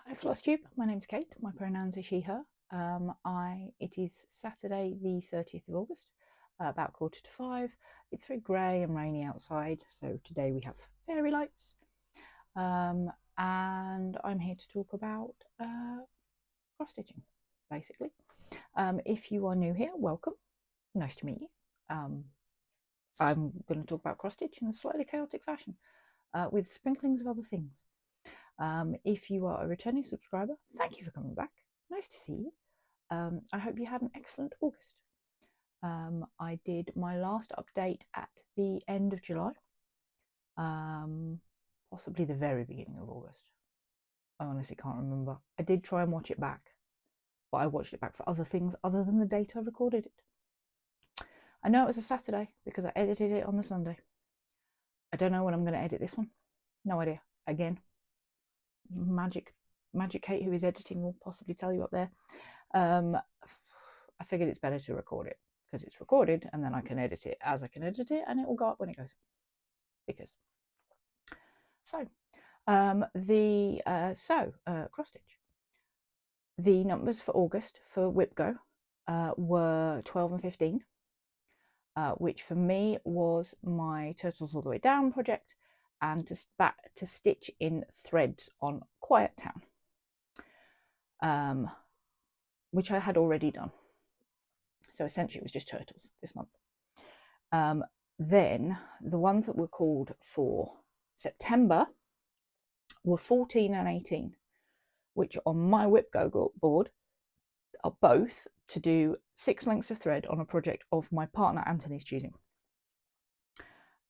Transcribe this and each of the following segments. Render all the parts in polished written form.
Hi Flosstube, my name's Kate, my pronouns are she, her. It is Saturday the 30th of August, about 4:45. It's very grey and rainy outside, so today we have fairy lights. And I'm here to talk about cross stitching, basically. If you are new here, welcome. Nice to meet you. I'm going to talk about cross stitch in a slightly chaotic fashion, with sprinklings of other things. If you are a returning subscriber, thank you for coming back. Nice to see you. I hope you had an excellent August. I did my last update at the end of July, possibly the very beginning of August. I honestly can't remember. I did try and watch it back, but I watched it back for other things other than the date I recorded it. I know it was a Saturday because I edited it on the Sunday. I don't know when I'm going to edit this one. No idea. Again, Magic Kate, who is editing, will possibly tell you up there. I figured it's better to record it because it's recorded, and then I can edit it as I can edit it, and it will go up when it goes. Because so, cross stitch. The numbers for August for WIPGO were 12 and 15, which for me was my Turtles All the Way Down project, and to stitch in threads on Quiet Town, which I had already done. So essentially it was just turtles this month. Then the ones that were called for September were 14 and 18, which on my WIPGO board are both to do 6 lengths of thread on a project of my partner Anthony's choosing.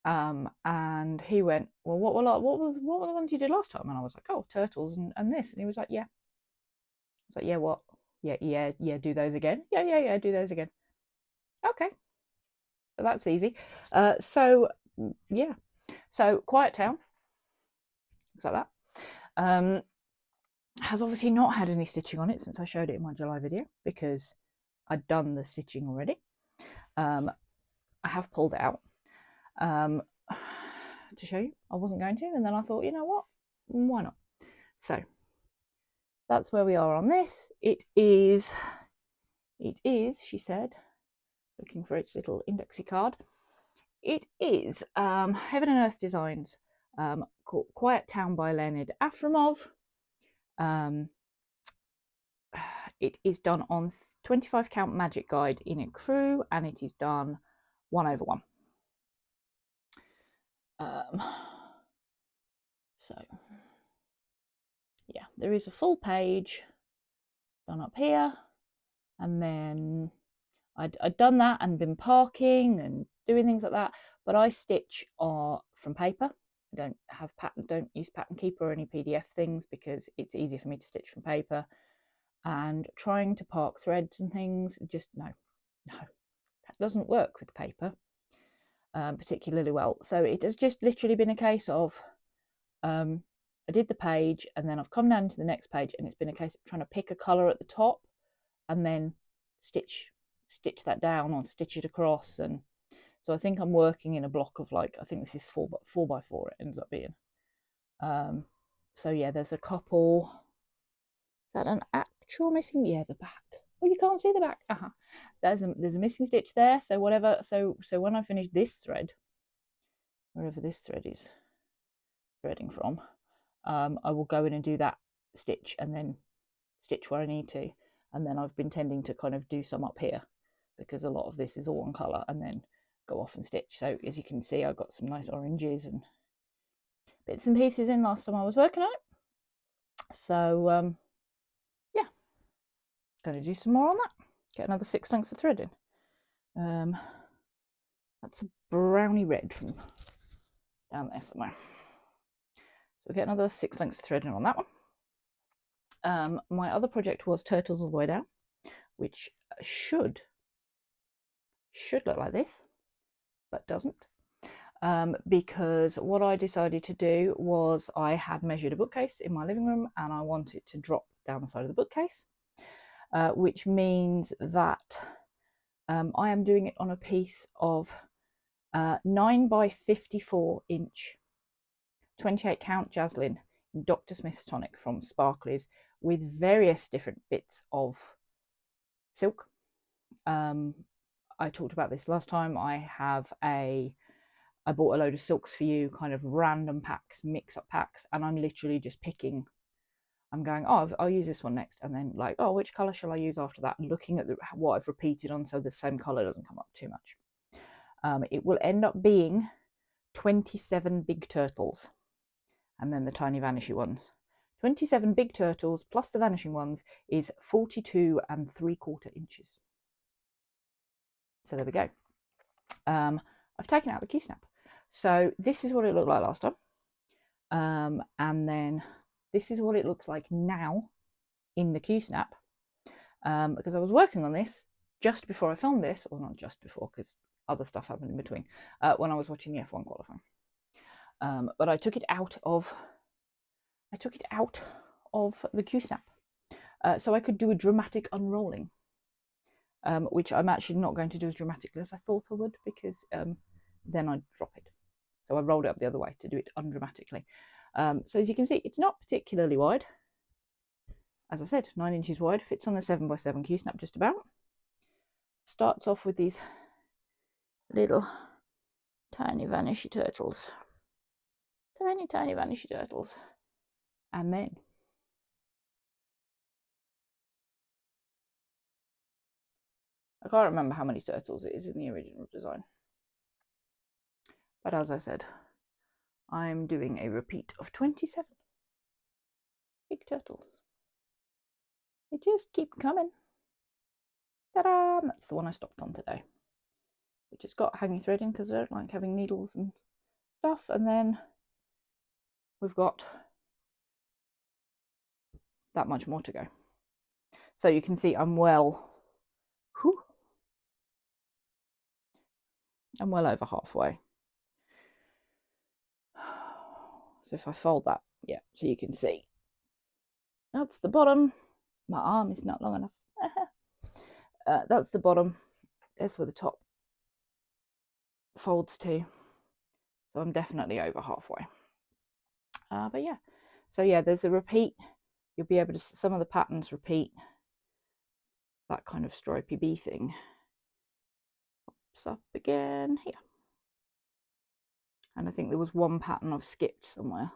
And he went, well, what were the ones you did last time? And I was like, oh, turtles and this. And he was like, yeah. I was like, yeah, what? Yeah, do those again. Yeah, do those again. Okay, so that's easy. So Quiet Town, looks like that. Has obviously not had any stitching on it since I showed it in my July video because I'd done the stitching already. I have pulled it out to show you. I wasn't going to, and then I thought, you know what, why not? So that's where we are on this. It is, she said, looking for its little indexy card. It is Heaven and Earth Designs, called Quiet Town by Leonid Afremov. It is done on 25 count magic guide in a crew, and it is done 1/1. So yeah, there is a full page done up here, and then I'd done that and been parking and doing things like that, but I stitch from paper. I don't use Pattern Keeper or any PDF things because it's easier for me to stitch from paper. And trying to park threads and things, just no, that doesn't work with paper particularly well. So it has just literally been a case of I did the page, and then I've come down to the next page, and it's been a case of trying to pick a colour at the top and then stitch that down or stitch it across. And so I think I'm working in a block of, like, I think this is 4x4 it ends up being. So yeah, there's a couple. Is that an actual missing? Yeah, the back. Oh, you can't see the back. There's a missing stitch there. So whatever. So when I finish this thread, wherever this thread is threading from, I will go in and do that stitch and then stitch where I need to. And then I've been tending to kind of do some up here because a lot of this is all one colour, and then go off and stitch. So as you can see, I've got some nice oranges and bits and pieces in last time I was working on it. So yeah, going to do some more on that. Get another 6 lengths of thread in. That's a brownie red from down there somewhere. So we'll get another 6 lengths of thread in on that one. My other project was Turtles All the Way Down, which should look like this, but doesn't. Because what I decided to do was I had measured a bookcase in my living room, and I wanted to drop down the side of the bookcase, which means that I am doing it on a piece of 9 by 54 inch 28 count Jaslyn Dr. Smith's tonic from Sparklies with various different bits of silk. I talked about this last time. I bought a load of silks for you, kind of random packs, mix-up packs, and I'm literally just picking. I'm going, oh, I'll use this one next, and then like, oh, which colour shall I use after that? Looking at what I've repeated on, so the same colour doesn't come up too much. It will end up being 27 big turtles, and then the tiny vanishing ones. 27 big turtles plus the vanishing ones is 42 3/4 inches. So there we go. I've taken out the Q-snap. So this is what it looked like last time. And then this is what it looks like now in the Q-snap. Because I was working on this just before I filmed this, or not just before, because other stuff happened in between, when I was watching the F1 qualifying. But I took it out of the Q-snap, so I could do a dramatic unrolling, which I'm actually not going to do as dramatically as I thought I would, because then I'd drop it. So I rolled it up the other way to do it undramatically. So as you can see, it's not particularly wide. As I said, 9 inches wide, fits on a 7x7 Q-snap just about. Starts off with these little tiny vanishy turtles. Tiny vanishy turtles. And then I can't remember how many turtles it is in the original design. But as I said, I'm doing a repeat of 27 big turtles. They just keep coming. Ta-da! That's the one I stopped on today, which has got hanging threading because I don't like having needles and stuff. And then we've got that much more to go. So you can see I'm well over halfway. So if I fold that, yeah, so you can see that's the bottom. My arm is not long enough. That's the bottom. That's where the top folds to. So I'm definitely over halfway. But yeah, so yeah, there's a repeat. You'll be able to, some of the patterns repeat. That kind of stripy bee thing pops up again here. And I think there was one pattern I've skipped somewhere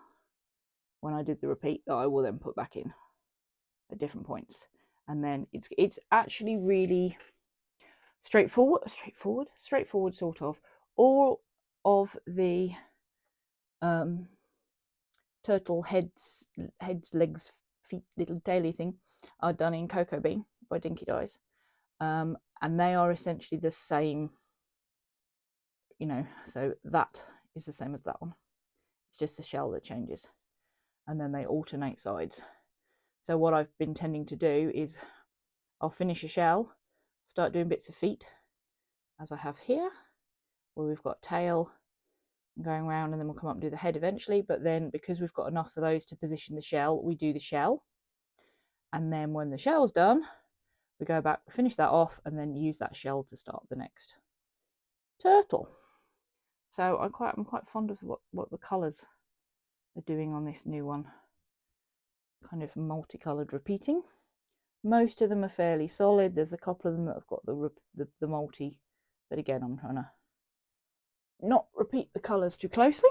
when I did the repeat that I will then put back in at different points. And then it's actually really straightforward sort of. All of the turtle heads, legs, feet, little taily thing are done in Cocoa Bean by Dinky Dyes, and they are essentially the same, you know, so that is the same as that one. It's just the shell that changes, and then they alternate sides. So what I've been tending to do is I'll finish a shell, start doing bits of feet, as I have here, where we've got tail going around, and then we'll come up and do the head eventually. But then because we've got enough of those to position the shell, we do the shell, and then when the shell's done, we go back, finish that off, and then use that shell to start the next turtle. So I'm quite fond of what the colours are doing on this new one. Kind of multicoloured repeating. Most of them are fairly solid. There's a couple of them that have got the multi, but again, I'm trying to not repeat the colours too closely.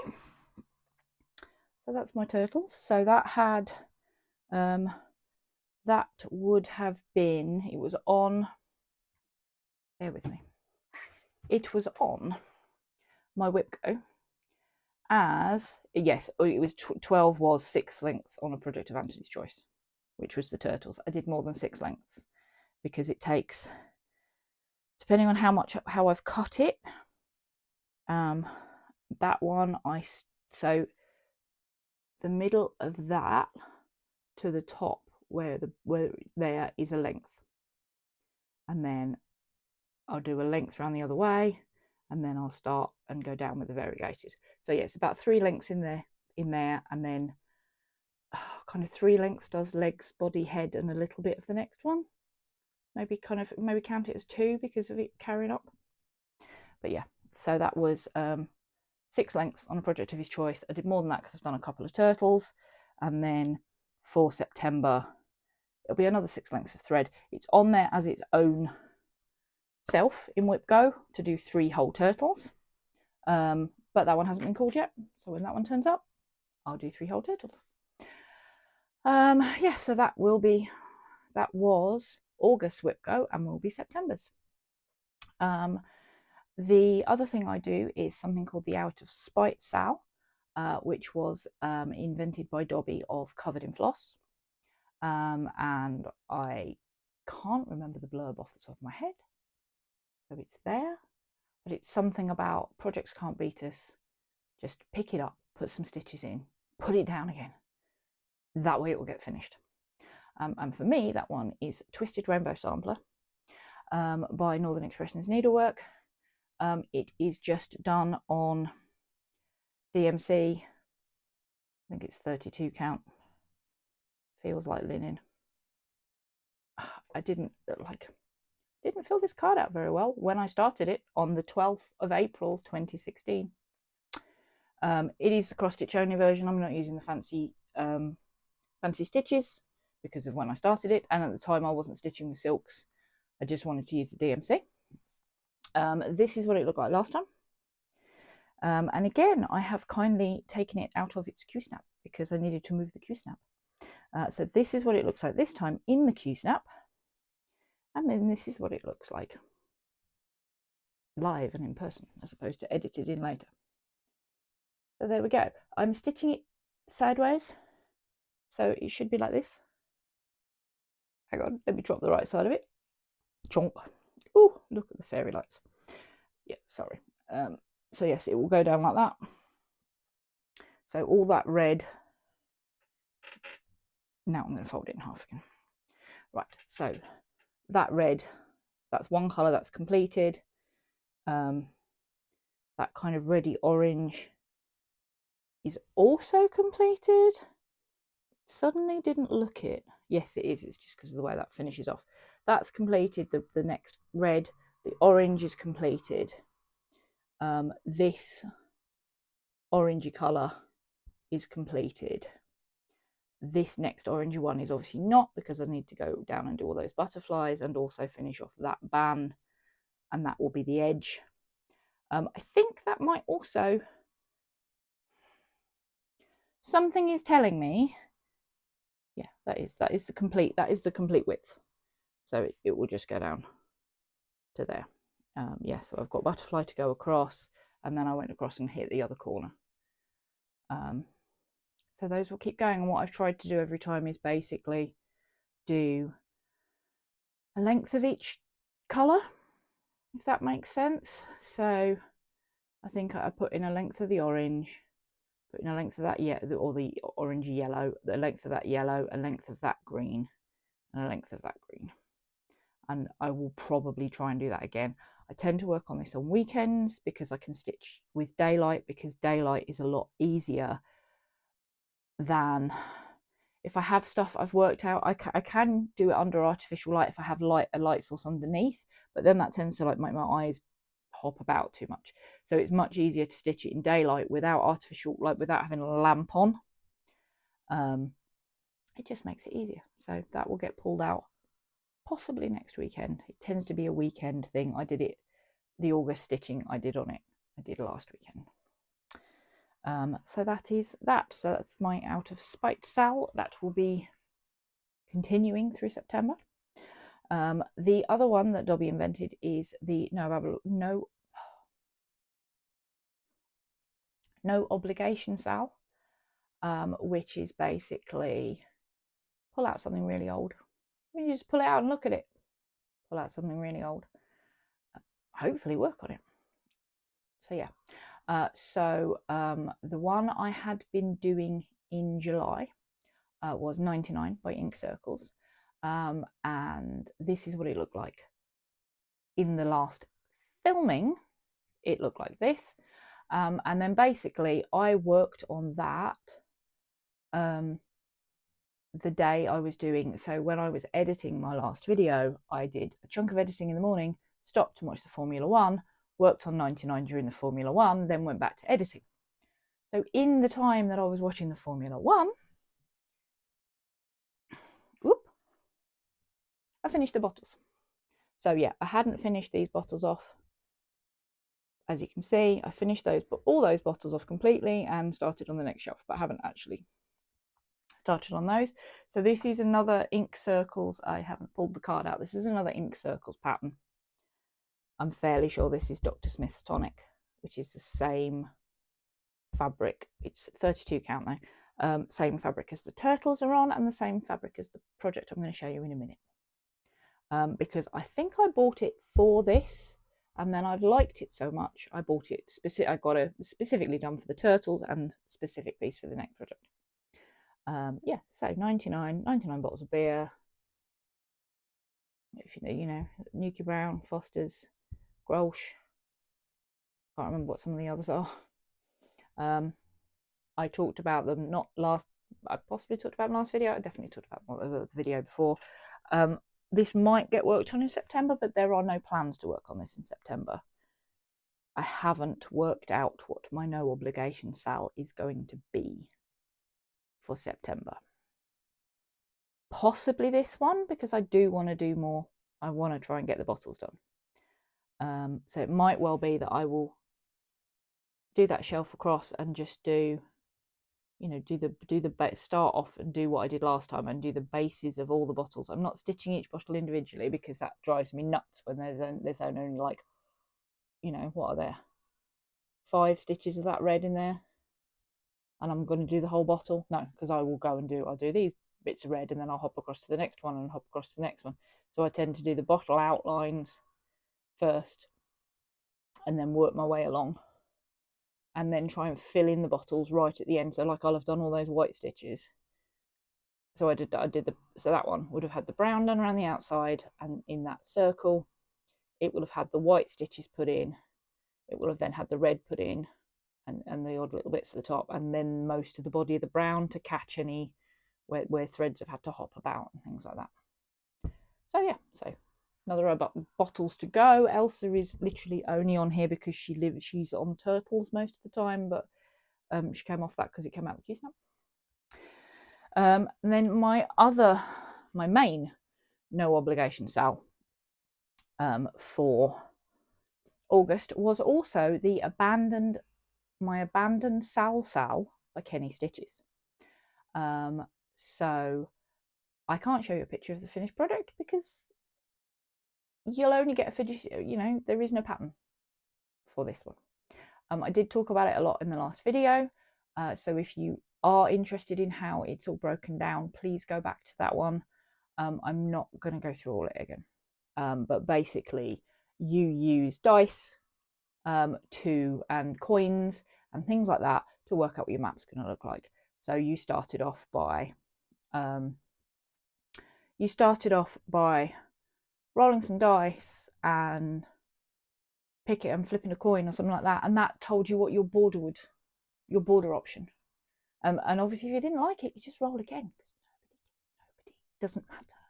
So that's my turtles. So that had that would have been, it was on, bear with me, it was on my WIPGO as, yes, it was 12 was 6 lengths on a project of Anthony's choice, which was the turtles. I did more than 6 lengths because it takes, depending on how I've cut it, that one, so the middle of that to the top where there is a length, and then I'll do a length around the other way, and then I'll start and go down with the variegated. So yeah, it's about 3 lengths in there, and then kind of 3 lengths does legs, body, head, and a little bit of the next one. Maybe count it as 2 because of it carrying up. But yeah, so that was 6 lengths on a project of his choice. I did more than that because I've done a couple of turtles. and then for September it'll be another 6 lengths of thread. It's on there as its own self in WIPGO to do 3 whole turtles, but that one hasn't been called yet, so when that one turns up I'll do 3 whole turtles. Yeah, so that was August WIPGO and will be September's. The other thing I do is something called the Out of Spite Sal, which was invented by Dobby of Covered in Floss, and I can't remember the blurb off the top of my head, so it's there, but it's something about projects can't beat us, just pick it up, put some stitches in, put it down again, that way it will get finished. And for me that one is Twisted Rainbow Sampler by Northern Expressions Needlework. It is just done on DMC, I think it's 32 count, feels like linen. I didn't fill this card out very well when I started it on the 12th of April 2016. It is the cross stitch only version. I'm not using the fancy stitches because of when I started it, and at the time I wasn't stitching with silks. I just wanted to use the DMC. This is what it looked like last time, and again I have kindly taken it out of its Q-snap because I needed to move the Q-snap. So this is what it looks like this time in the Q-snap, and then this is what it looks like live and in person as opposed to edited in later. So there we go. I'm stitching it sideways, so it should be like this. Hang on, let me drop the right side of it. Chonk. Oh, look at the fairy lights. Yeah, sorry. So yes, it will go down like that. So all that red. Now I'm going to fold it in half again. Right, so that red, that's one colour that's completed. That kind of reddy orange is also completed. Suddenly didn't look it. Yes, it is. It's just because of the way that finishes off. That's completed. The next red, the orange is completed. This orangey colour is completed. This next orangey one is obviously not, because I need to go down and do all those butterflies and also finish off that band, and that will be the edge. I think that might also, something is telling me, yeah, that is the complete width. So it will just go down to there. Yeah, so I've got butterfly to go across, and then I went across and hit the other corner. So those will keep going, and what I've tried to do every time is basically do a length of each colour, if that makes sense. So I think I put in a length of the orange, put in a length of that or the orangey yellow, the length of that yellow, a length of that green, and a length of that green. And I will probably try and do that again. I tend to work on this on weekends because I can stitch with daylight, because daylight is a lot easier than if I have stuff I've worked out. I can do it under artificial light if I have a light source underneath, but then that tends to like make my eyes hop about too much. So it's much easier to stitch it in daylight without artificial light, without having a lamp on. It just makes it easier. So that will get pulled out possibly next weekend. It tends to be a weekend thing. I did it, the August stitching I did on it, I did last weekend. So that is that. So that's my Out of Spite Sal. That will be continuing through September. The other one that Dobby invented is the no obligation Sal, which is basically pull out something really old. You just pull it out and look at it. Pull out something really old. Hopefully work on it. So yeah. The one I had been doing in July was 99 by Ink Circles. And this is what it looked like. In the last filming, it looked like this. And then basically I worked on that the day I was doing, so when I was editing my last video, I did a chunk of editing in the morning, stopped to watch the Formula 1, worked on 99 during the Formula 1, then went back to editing. So in the time that I was watching the Formula 1, I finished the bottles. So yeah, I hadn't finished these bottles off. As you can see, I finished all those bottles off completely and started on the next shelf, but I haven't actually started on those. So this is another ink circles. I haven't pulled the card out. This is another ink circles pattern. I'm fairly sure this is Dr. Smith's Tonic, which is the same fabric. It's 32 count though. Same fabric as the turtles are on, and the same fabric as the project I'm going to show you in a minute. Because I think I bought it for this, and then I've liked it so much I bought it I got it specifically done for the turtles and specific piece for the next project. Yeah, so 99 bottles of beer. If you know, Nuki Brown, Foster's, Grolsch. Can't remember what some of the others are. I talked about them I possibly talked about them last video. I definitely talked about them the video before. This might get worked on in September, but there are no plans to work on this in September. I haven't worked out what my no obligation sale is going to be for September. Possibly this one, because I do want to do more. I want to try and get the bottles done. So it might well be that I will do that shelf across and just do, you know, start off and do what I did last time and do the bases of all the bottles. I'm not stitching each bottle individually because that drives me nuts when there's only like, you know, what are there, 5 stitches of that red in there, and I'm going to do the whole bottle? No, because I'll do these bits of red and then I'll hop across to the next one and hop across to the next one. So I tend to do the bottle outlines first and then work my way along, and then try and fill in the bottles right at the end. So like I'll have done all those white stitches. So so that one would have had the brown done around the outside, and in that circle it will have had the white stitches put in. It will have then had the red put in, and the odd little bits at the top, and then most of the body of the brown to catch any where threads have had to hop about and things like that. So yeah, so another bottles to go. Elsa is literally only on here because she's on turtles most of the time, but she came off that because it came out with Q-Snap. And then my main no obligation sale for August was also my abandoned Sal by Kenny Stitches. So I can't show you a picture of the finished product because you'll only get a finished, you know, there is no pattern for this one. I did talk about it a lot in the last video, so if you are interested in how it's all broken down, please go back to that one. I'm not going to go through all it again, but basically you use dice and coins and things like that to work out what your map's going to look like. So you started off by rolling some dice and flipping a coin or something like that, and that told you what your border option. And obviously if you didn't like it, you just roll again, because nobody doesn't matter.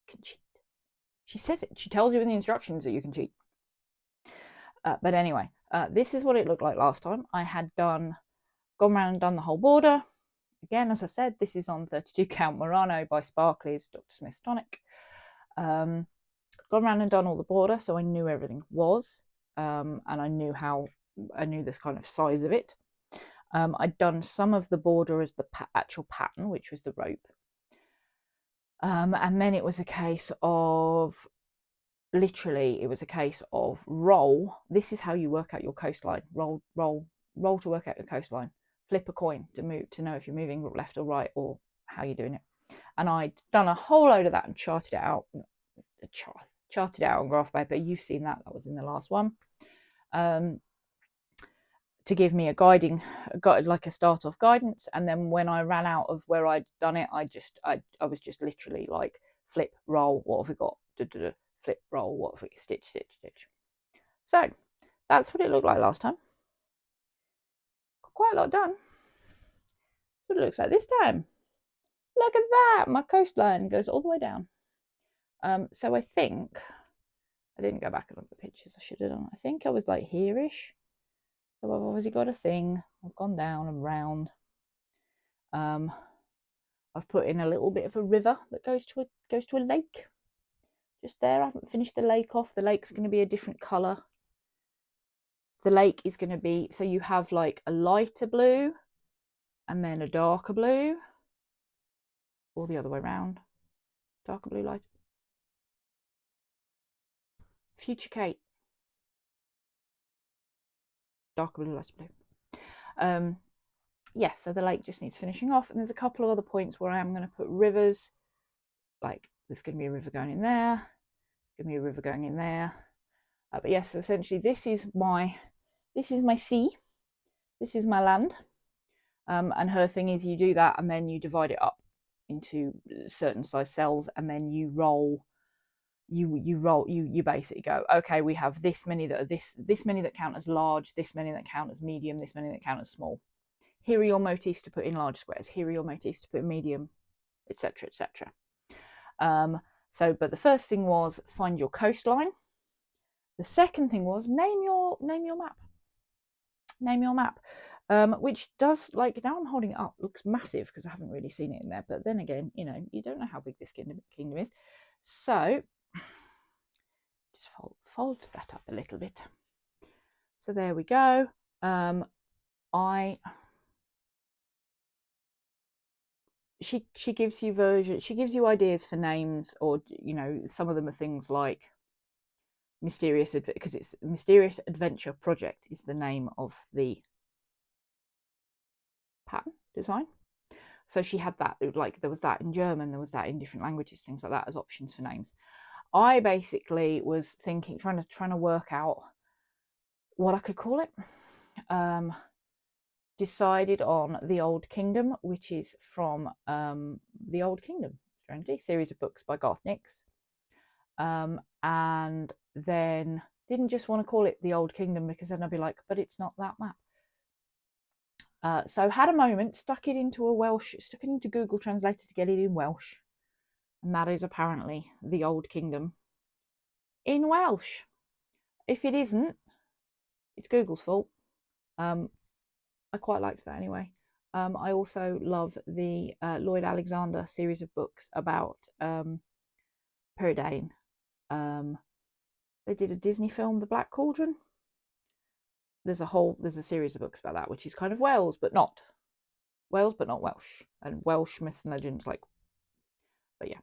You can cheat. She says it. She tells you in the instructions that you can cheat. But anyway, this is what it looked like last time. I had gone around and done the whole border. Again, as I said, this is on 32 count Murano by Sparkly's Dr. Smith's Tonic. Gone around and done all the border, so I knew everything was, and I knew this kind of size of it. I'd done some of the border as the actual pattern, which was the rope. And then it was a case of, literally, roll. This is how you work out your coastline. Roll to work out your coastline. Flip a coin to know if you're moving left or right or how you're doing it. And I'd done a whole load of that and charted it out on graph paper. You've seen that. That was in the last one. To give me like a start off guidance, and then when I ran out of where I'd done it, I was just literally like flip, roll, what have we got? Flip, roll, what have we? Stitch, stitch, stitch. So that's what it looked like last time. Got quite a lot done. That's what it looks like this time. Look at that, my coastline goes all the way down. So I think I didn't go back and look at the pictures. I should have done. I think I was like here-ish. So I've obviously got a thing. I've gone down and round. I've put in a little bit of a river that goes to a lake. just there. I haven't finished the lake off. The lake's going to be a different colour. The lake is going to be, so you have like a lighter blue and then a darker blue, or the other way around. Darker blue, lighter. Future Kate. Darker blue, lighter blue. Yeah, so the lake just needs finishing off, and there's a couple of other points where I am going to put rivers, like there's going to be a river going in there, going to be a river going in there. But yes, so essentially this is my sea, this is my land, and her thing is you do that and then you divide it up into certain size cells, and then you roll. You basically go, okay, we have this many that are this many that count as large, this many that count as medium, this many that count as small. Here are your motifs to put in large squares. Here are your motifs to put in medium, etc., etc. But the first thing was find your coastline. The second thing was name your map. Name your map, which does, like, now I'm holding it up, looks massive because I haven't really seen it in there. But then again, you know, you don't know how big this kingdom is. So just fold that up a little bit. So there we go. She gives you ideas for names, or, you know, some of them are things like because it's Mysterious Adventure Project is the name of the pattern design. So she had that, like there was that in German, there was that in different languages, things like that as options for names. I basically was thinking, trying to work out what I could call it. Decided on The Old Kingdom, which is from The Old Kingdom, strangely, series of books by Garth Nix. And then didn't just want to call it The Old Kingdom, because then I'd be like, but it's not that map. So had a moment, stuck it into Google Translator to get it in Welsh. And that is apparently The Old Kingdom in Welsh. If it isn't, it's Google's fault. I quite liked that anyway. I also love the Lloyd Alexander series of books about Peridane. They did a Disney film, The Black Cauldron. There's a series of books about that, which is kind of Wales, but not Welsh, and Welsh myths and legends, like. But yeah,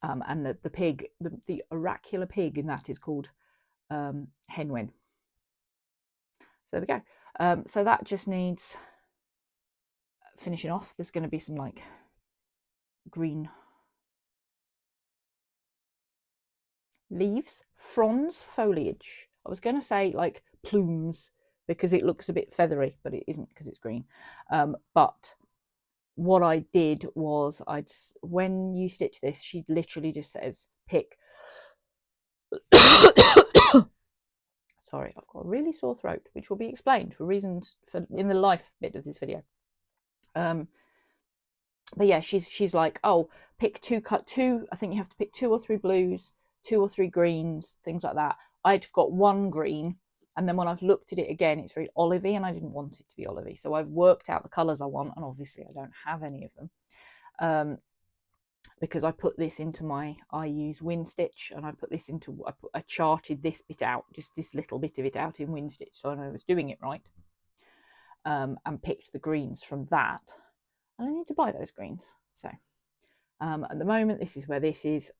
and the pig, the oracular pig in that is called Henwen. So there we go. So that just needs finishing off. There's going to be some like green leaves, fronds, foliage. I was going to say like plumes because it looks a bit feathery, but it isn't because it's green. But what I did was, when you stitch this, she literally just says pick. Sorry, I've got a really sore throat, which will be explained for reasons in the life bit of this video. But yeah, she's like, oh, pick two. I think you have to pick 2 or 3 blues, 2 or 3 greens, things like that. I've got 1 green, and then when I've looked at it again, it's very olivey, and I didn't want it to be olivey, so I've worked out the colours I want, and obviously I don't have any of them, because I put this into I use WinStitch, and I charted this bit out, just this little bit of it out in WinStitch, so I know I was doing it right, and picked the greens from that. And I need to buy those greens. So at the moment, this is where this is.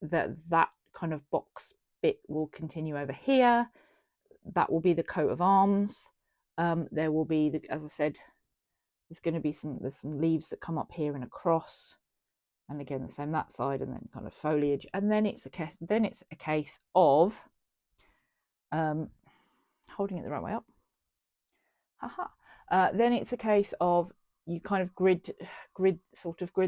That kind of box bit will continue over here. That will be the coat of arms. There will be, as I said, there's going to be some leaves that come up here and across, and again the same that side, and then kind of foliage. And then it's a case of holding it the right way up. Haha. Then it's a case of you kind of grid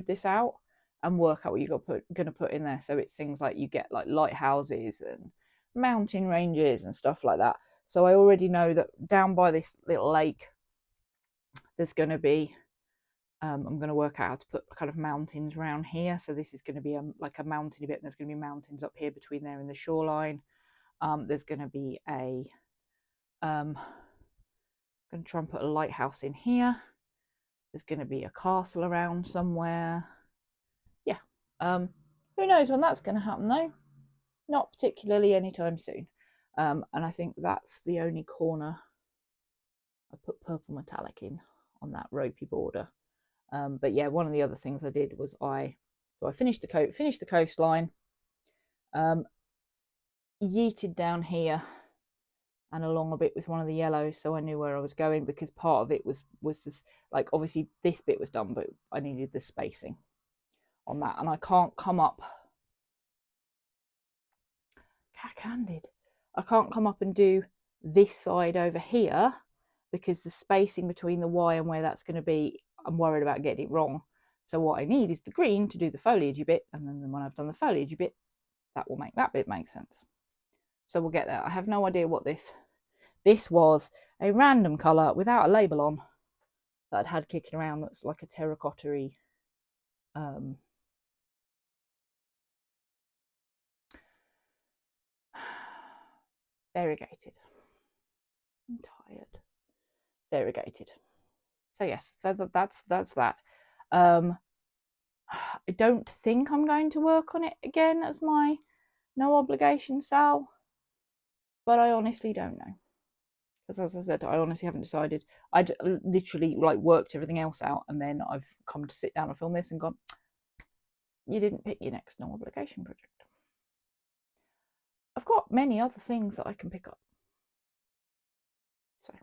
this out and work out what you're going to put in there. So it's things like you get like lighthouses and mountain ranges and stuff like that. So I already know that down by this little lake, there's going to be, I'm going to work out how to put kind of mountains around here. So this is going to be like a mountainy bit, and there's going to be mountains up here between there and the shoreline. There's going to be I'm going to try and put a lighthouse in here. There's going to be a castle around somewhere. Yeah. Who knows when that's going to happen though? not particularly anytime soon. And I think that's the only corner I put purple metallic in on that ropey border. But yeah, one of the other things I did was I finished the coastline, yeeted down here and along a bit with one of the yellows, so I knew where I was going, because part of it was this, like, obviously this bit was done, but I needed the spacing on that, and I can't come up cack-handed. I can't come up and do this side over here because the spacing between the Y and where that's going to be, I'm worried about getting it wrong. So what I need is the green to do the foliagey bit, and then when I've done the foliagey bit, that will make that bit make sense. So we'll get there. I have no idea what this was. A random colour without a label on that I'd had kicking around, that's like a terracotta-y variegated. I'm tired. Variegated. So yes, so that's that. I don't think I'm going to work on it again as my no obligation sal, but I honestly don't know, because as I said, I honestly haven't decided. I'd literally like worked everything else out, and then I've come to sit down and film this and gone, you didn't pick your next no obligation project. I've got many other things that I can pick up, so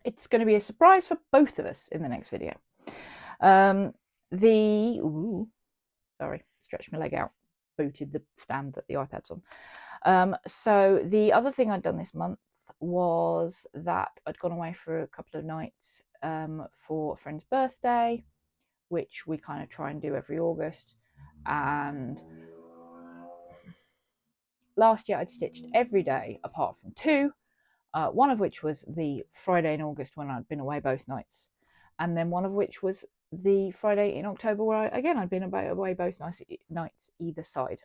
it's going to be a surprise for both of us in the next video. Sorry, stretched my leg out, booted the stand that the iPad's on. So the other thing I'd done this month was that I'd gone away for a couple of nights for a friend's birthday, which we kind of try and do every August. And last year I'd stitched every day apart from 2, one of which was the Friday in August when I'd been away both nights, and then one of which was the Friday in October where I'd been away both nights either side.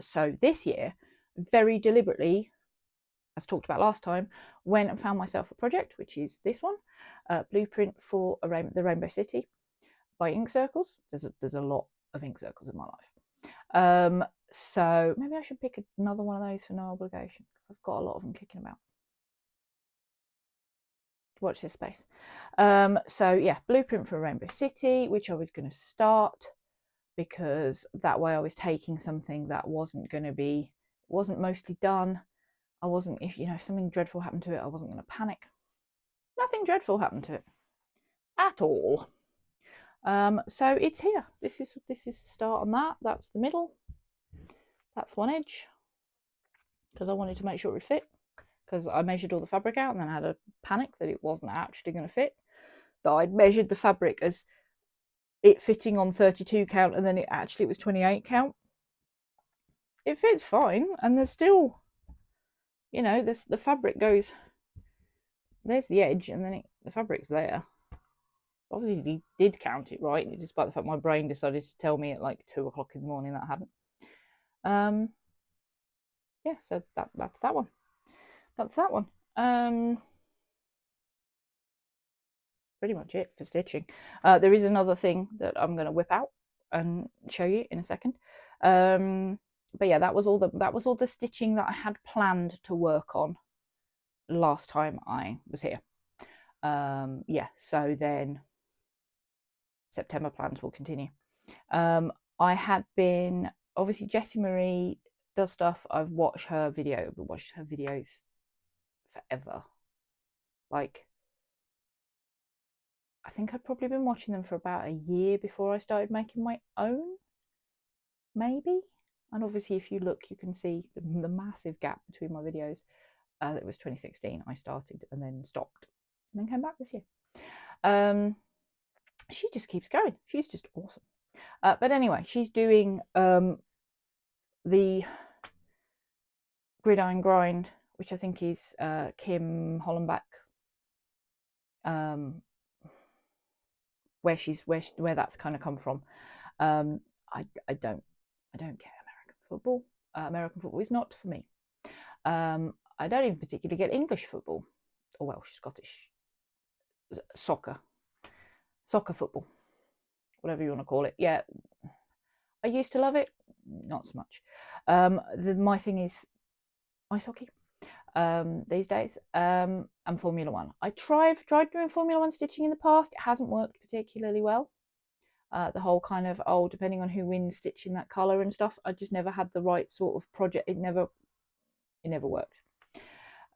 So this year, very deliberately, as talked about last time, went and found myself a project, which is this one, Blueprint for the Rainbow City by Ink Circles. There's a lot of Ink Circles in my life. So maybe I should pick another one of those for no obligation, because I've got a lot of them kicking about. Watch this space. So yeah, Blueprint for Rainbow City, which I was going to start, because that way I was taking something that wasn't mostly done. I wasn't, if something dreadful happened to it, I wasn't going to panic. Nothing dreadful happened to it at all. So it's here. This is the start on that. That's the middle. That's one edge, because I wanted to make sure it would fit, because I measured all the fabric out and then I had a panic that it wasn't actually going to fit. That I'd measured the fabric as it fitting on 32 count, and then it was 28 count. It fits fine, and there's still, the fabric goes, there's the edge, and then the fabric's there. Obviously he did count it right, despite the fact my brain decided to tell me at like 2 o'clock in the morning that I hadn't. Yeah, so that's that one. That's that one. Pretty much it for stitching. There is another thing that I'm going to whip out and show you in a second. But yeah, that was all the stitching that I had planned to work on last time I was here. Yeah, so then September plans will continue. I had been, obviously Jessie Marie does stuff. I've watched her videos forever. Like, I think I'd probably been watching them for about a year before I started making my own, maybe. And obviously if you look, you can see the massive gap between my videos. It was 2016 I started and then stopped and then came back this year. She just keeps going. She's just awesome. But anyway, she's doing the Gridiron Grind, which I think is Kim Hollenbach, where that's kind of come from. I don't get American football. American football is not for me. I don't even particularly get English football or Welsh, Scottish, soccer football, whatever you want to call it. Yeah, I used to love it. not so much. My thing is ice hockey these days, and Formula One. I tried doing Formula One stitching in the past. It hasn't worked particularly well. The whole kind of, depending on who wins, stitching that colour and stuff. I just never had the right sort of project. It never worked.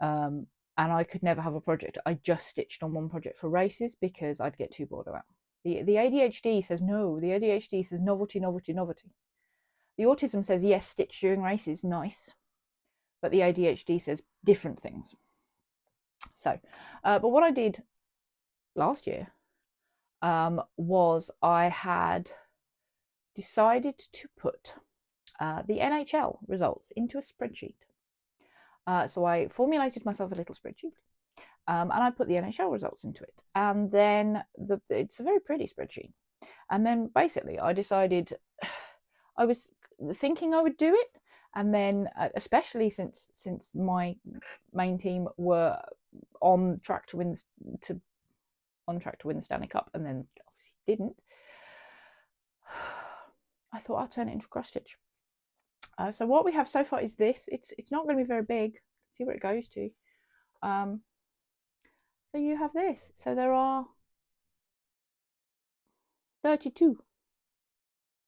And I could never have a project. I just stitched on one project for races because I'd get too bored of that. The ADHD says no. The ADHD says novelty, novelty, novelty. The autism says yes, stitch during races, nice. But the ADHD says different things. So, but what I did last year was I had decided to put the NHL results into a spreadsheet. So I formulated myself a little spreadsheet, and I put the NHL results into it. And then it's a very pretty spreadsheet. And then basically I decided, I was thinking I would do it, and then especially since my main team were on track to win the Stanley Cup, and then obviously didn't, I thought I'll turn it into cross stitch. So what we have so far is this. It's not going to be very big. Let's see where it goes to. So you have this. So there are 32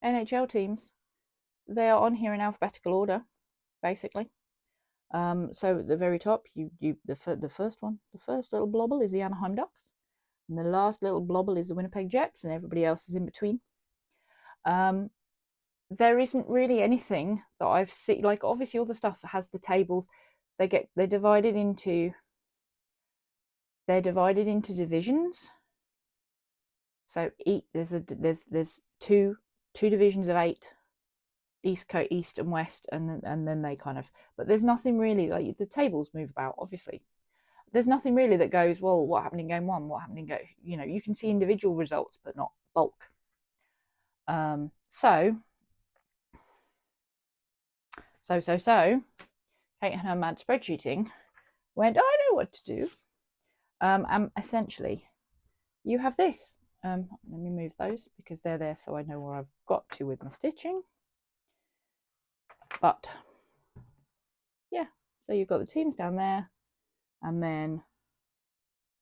NHL teams. They are on here in alphabetical order, basically. So at the very top, the first little blobble is the Anaheim Ducks, and the last little blobble is the Winnipeg Jets, and everybody else is in between. There isn't really anything that I've seen. Like, obviously all the stuff has the tables. They're divided into divisions. So there's two divisions of 8, East Coast, East and West, and then they kind of. But there's nothing really, like, the tables move about. Obviously, there's nothing really that goes, well, what happened in game 1? What happened in game? You can see individual results, but not bulk. So Kate and her mad spreadsheeting went, I know what to do. And essentially, you have this. Let me move those because they're there, so I know where I've got to with my stitching. But yeah, so you've got the teams down there, and then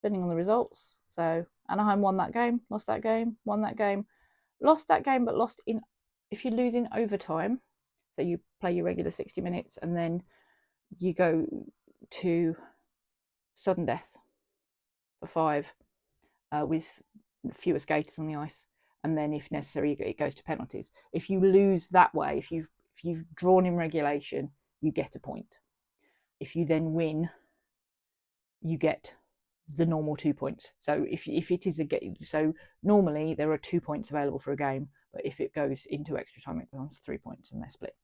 depending on the results. So Anaheim won that game, lost that game, won that game, lost that game, but lost in, if you lose in overtime, so you play your regular 60 minutes and then you go to sudden death for 5 with fewer skaters on the ice, and then if necessary it goes to penalties. If you lose that way, if you've drawn in regulation, you get a point. If you then win, you get the normal 2 points. So if it is a game, so normally there are 2 points available for a game, but if it goes into extra time, it becomes 3 points and they're split.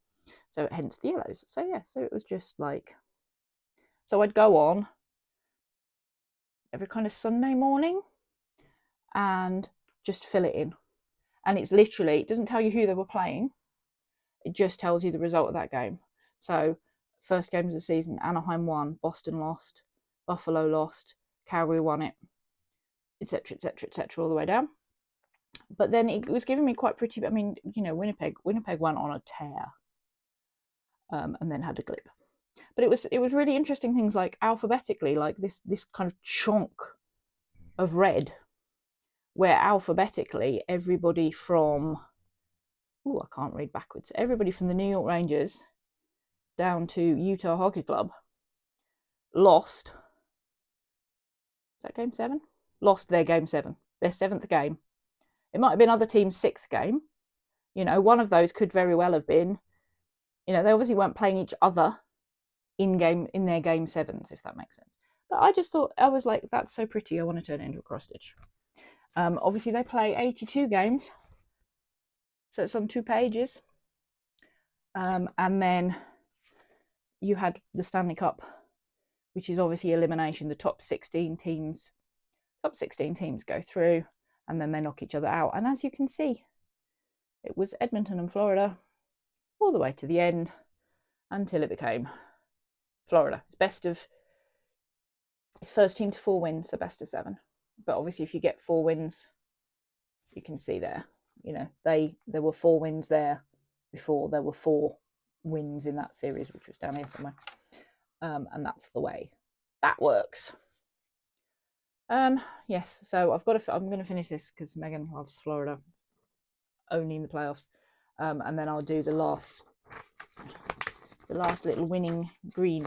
So hence the yellows. So yeah, so it was just like, so I'd go on every kind of Sunday morning and just fill it in. And it's literally, it doesn't tell you who they were playing. It just tells you the result of that game. So first games of the season, Anaheim won, Boston lost, Buffalo lost, Calgary won it, etc., etc., etc., all the way down. But then it was giving me quite pretty. I mean, Winnipeg went on a tear, and then had a glip. But it was really interesting things like alphabetically, like this kind of chunk of red, where alphabetically everybody from, I can't read backwards. Everybody from the New York Rangers down to Utah Hockey Club lost. Is that game 7? Lost their game 7, their 7th game. It might have been other teams' 6th game. One of those could very well have been, they obviously weren't playing each other in their game 7s, if that makes sense. But I just thought, I was like, that's so pretty, I want to turn it into a cross stitch. Obviously they play 82 games, so it's on 2 pages. And then you had the Stanley Cup, which is obviously elimination. The top 16 teams go through, and then they knock each other out. And as you can see, it was Edmonton and Florida all the way to the end until it became Florida. It's first team to 4 wins, so best of 7. But obviously if you get 4 wins, you can see there, there were 4 wins there before. There were 4 wins in that series, which was down here somewhere. And that's the way that works. Yes, so I'm going to finish this because Megan loves Florida only in the playoffs. And then I'll do the last little winning green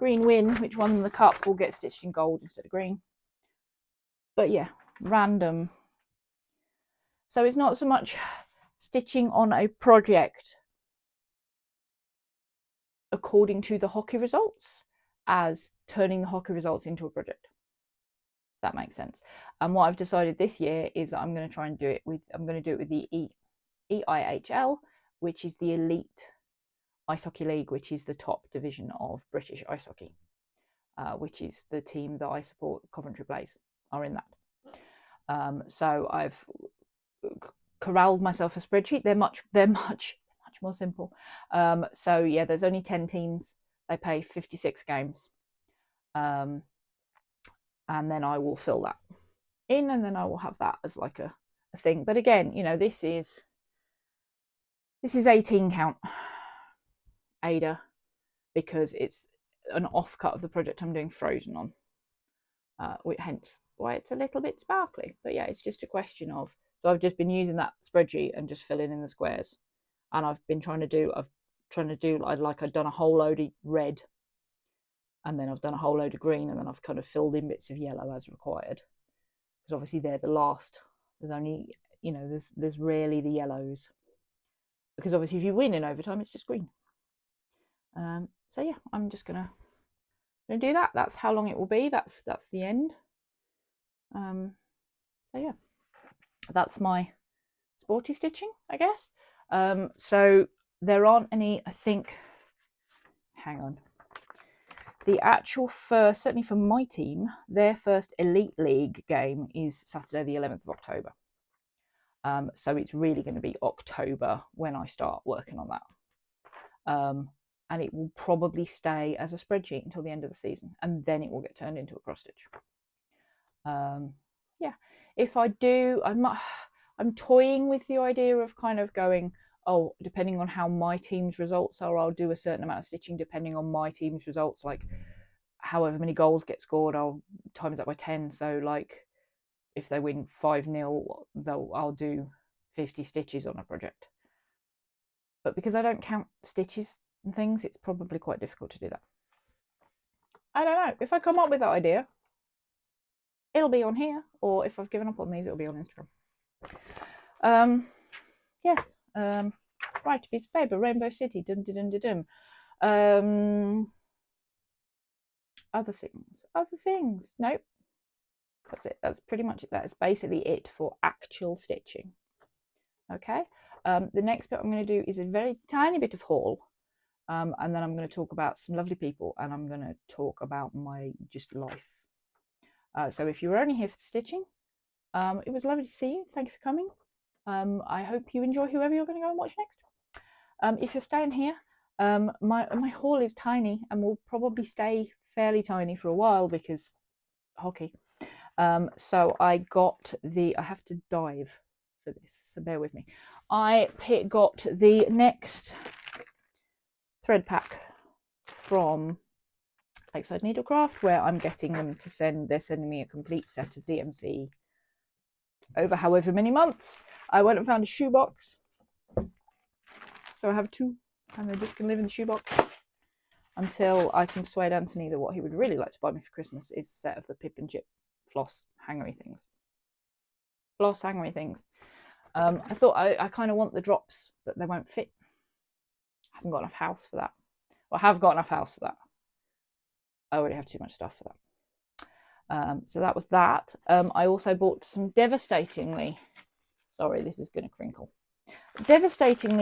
win, which won the cup, will get stitched in gold instead of green. But yeah, random. So it's not so much stitching on a project according to the hockey results as turning the hockey results into a project. That makes sense. And what I've decided this year is that I'm going to try and do it with the EIHL, which is the Elite Ice Hockey League, which is the top division of British ice hockey, which is the team that I support. Coventry Blaze are in that. So I've corralled myself a spreadsheet. They're much more simple. So yeah, there's only 10 teams. They play 56 games. And then I will fill that in, and then I will have that as like a thing. But again, you know, this is 18 count Ada, because it's an offcut of the project I'm doing Frozen on, hence why it's a little bit sparkly. But yeah, it's just a question of, so I've just been using that spreadsheet and just filling in the squares, and I've done a whole load of red, and then I've done a whole load of green, and then I've kind of filled in bits of yellow as required, because obviously they're the last. There's only, you know, there's rarely the yellows, because obviously if you win in overtime, it's just green. So yeah, I'm just gonna do that. That's how long it will be. That's the end. So yeah, that's my sporty stitching, I guess. So there aren't any, I think, hang on. The actual first, certainly for my team, their first Elite League game is Saturday the 11th of October. So it's really going to be October when I start working on that. And it will probably stay as a spreadsheet until the end of the season, and then it will get turned into a cross stitch. Yeah, if I do, I'm toying with the idea of kind of going, oh, depending on how my team's results are, I'll do a certain amount of stitching depending on my team's results. Like, however many goals get scored, I'll times that by 10. So like, if they win 5-0, I'll do 50 stitches on a project. But because I don't count stitches and things, it's probably quite difficult to do that. I don't know. If I come up with that idea, it'll be on here, or if I've given up on these, it'll be on Instagram. Yes. Right, piece of paper, Rainbow City, dum dum dum dum. Other things. Nope. That's it. That's pretty much it. That's basically it for actual stitching. Okay. The next bit I'm going to do is a very tiny bit of haul. And then I'm going to talk about some lovely people, and I'm going to talk about my just life. So if you were only here for the stitching, it was lovely to see you. Thank you for coming. I hope you enjoy whoever you're going to go and watch next. If you're staying here, my haul is tiny and will probably stay fairly tiny for a while because hockey. So I have to dive for this, so bear with me. I got the next thread pack from Lakeside Needlecraft, where I'm getting them to they're sending me a complete set of DMC over however many months. I went and found a shoebox, so I have 2, and they're just going to live in the shoebox until I can persuade Anthony that what he would really like to buy me for Christmas is a set of the Pip and Chip floss hangery things. I thought I kind of want the drops, but they won't fit. I haven't got enough house for that. Well, I have got enough house for that. I already have too much stuff for that. So that was that. I also bought some devastatingly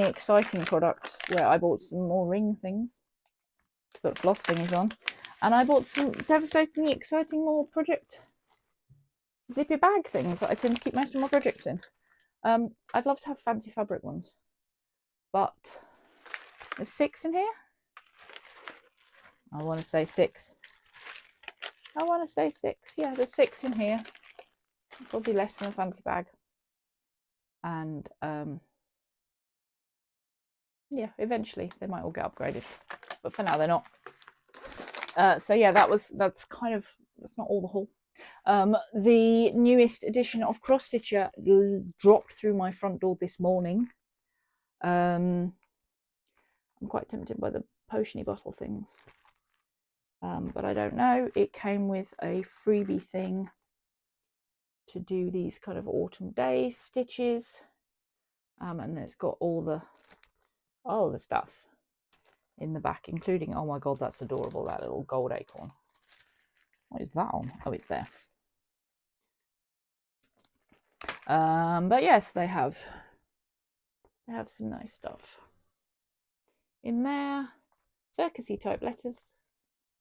exciting products, where I bought some more ring things to put floss thingies on, and I bought some devastatingly exciting more project zippy bag things that I tend to keep most of my projects in. I'd love to have fancy fabric ones, but there's 6 in here. I want to say 6. Yeah, there's 6 in here. Probably less than a fancy bag. And yeah, eventually they might all get upgraded, but for now they're not. So yeah, that's not all the haul. The newest edition of Cross Stitcher dropped through my front door this morning. I'm quite tempted by the potiony bottle things, but I don't know. It came with a freebie thing to do these kind of autumn day stitches, and then it's got all the stuff in the back, including, oh my god, that's adorable, that little gold acorn. What is that on? Oh, it's there. But yes, they have some nice stuff in there. Circusy type letters.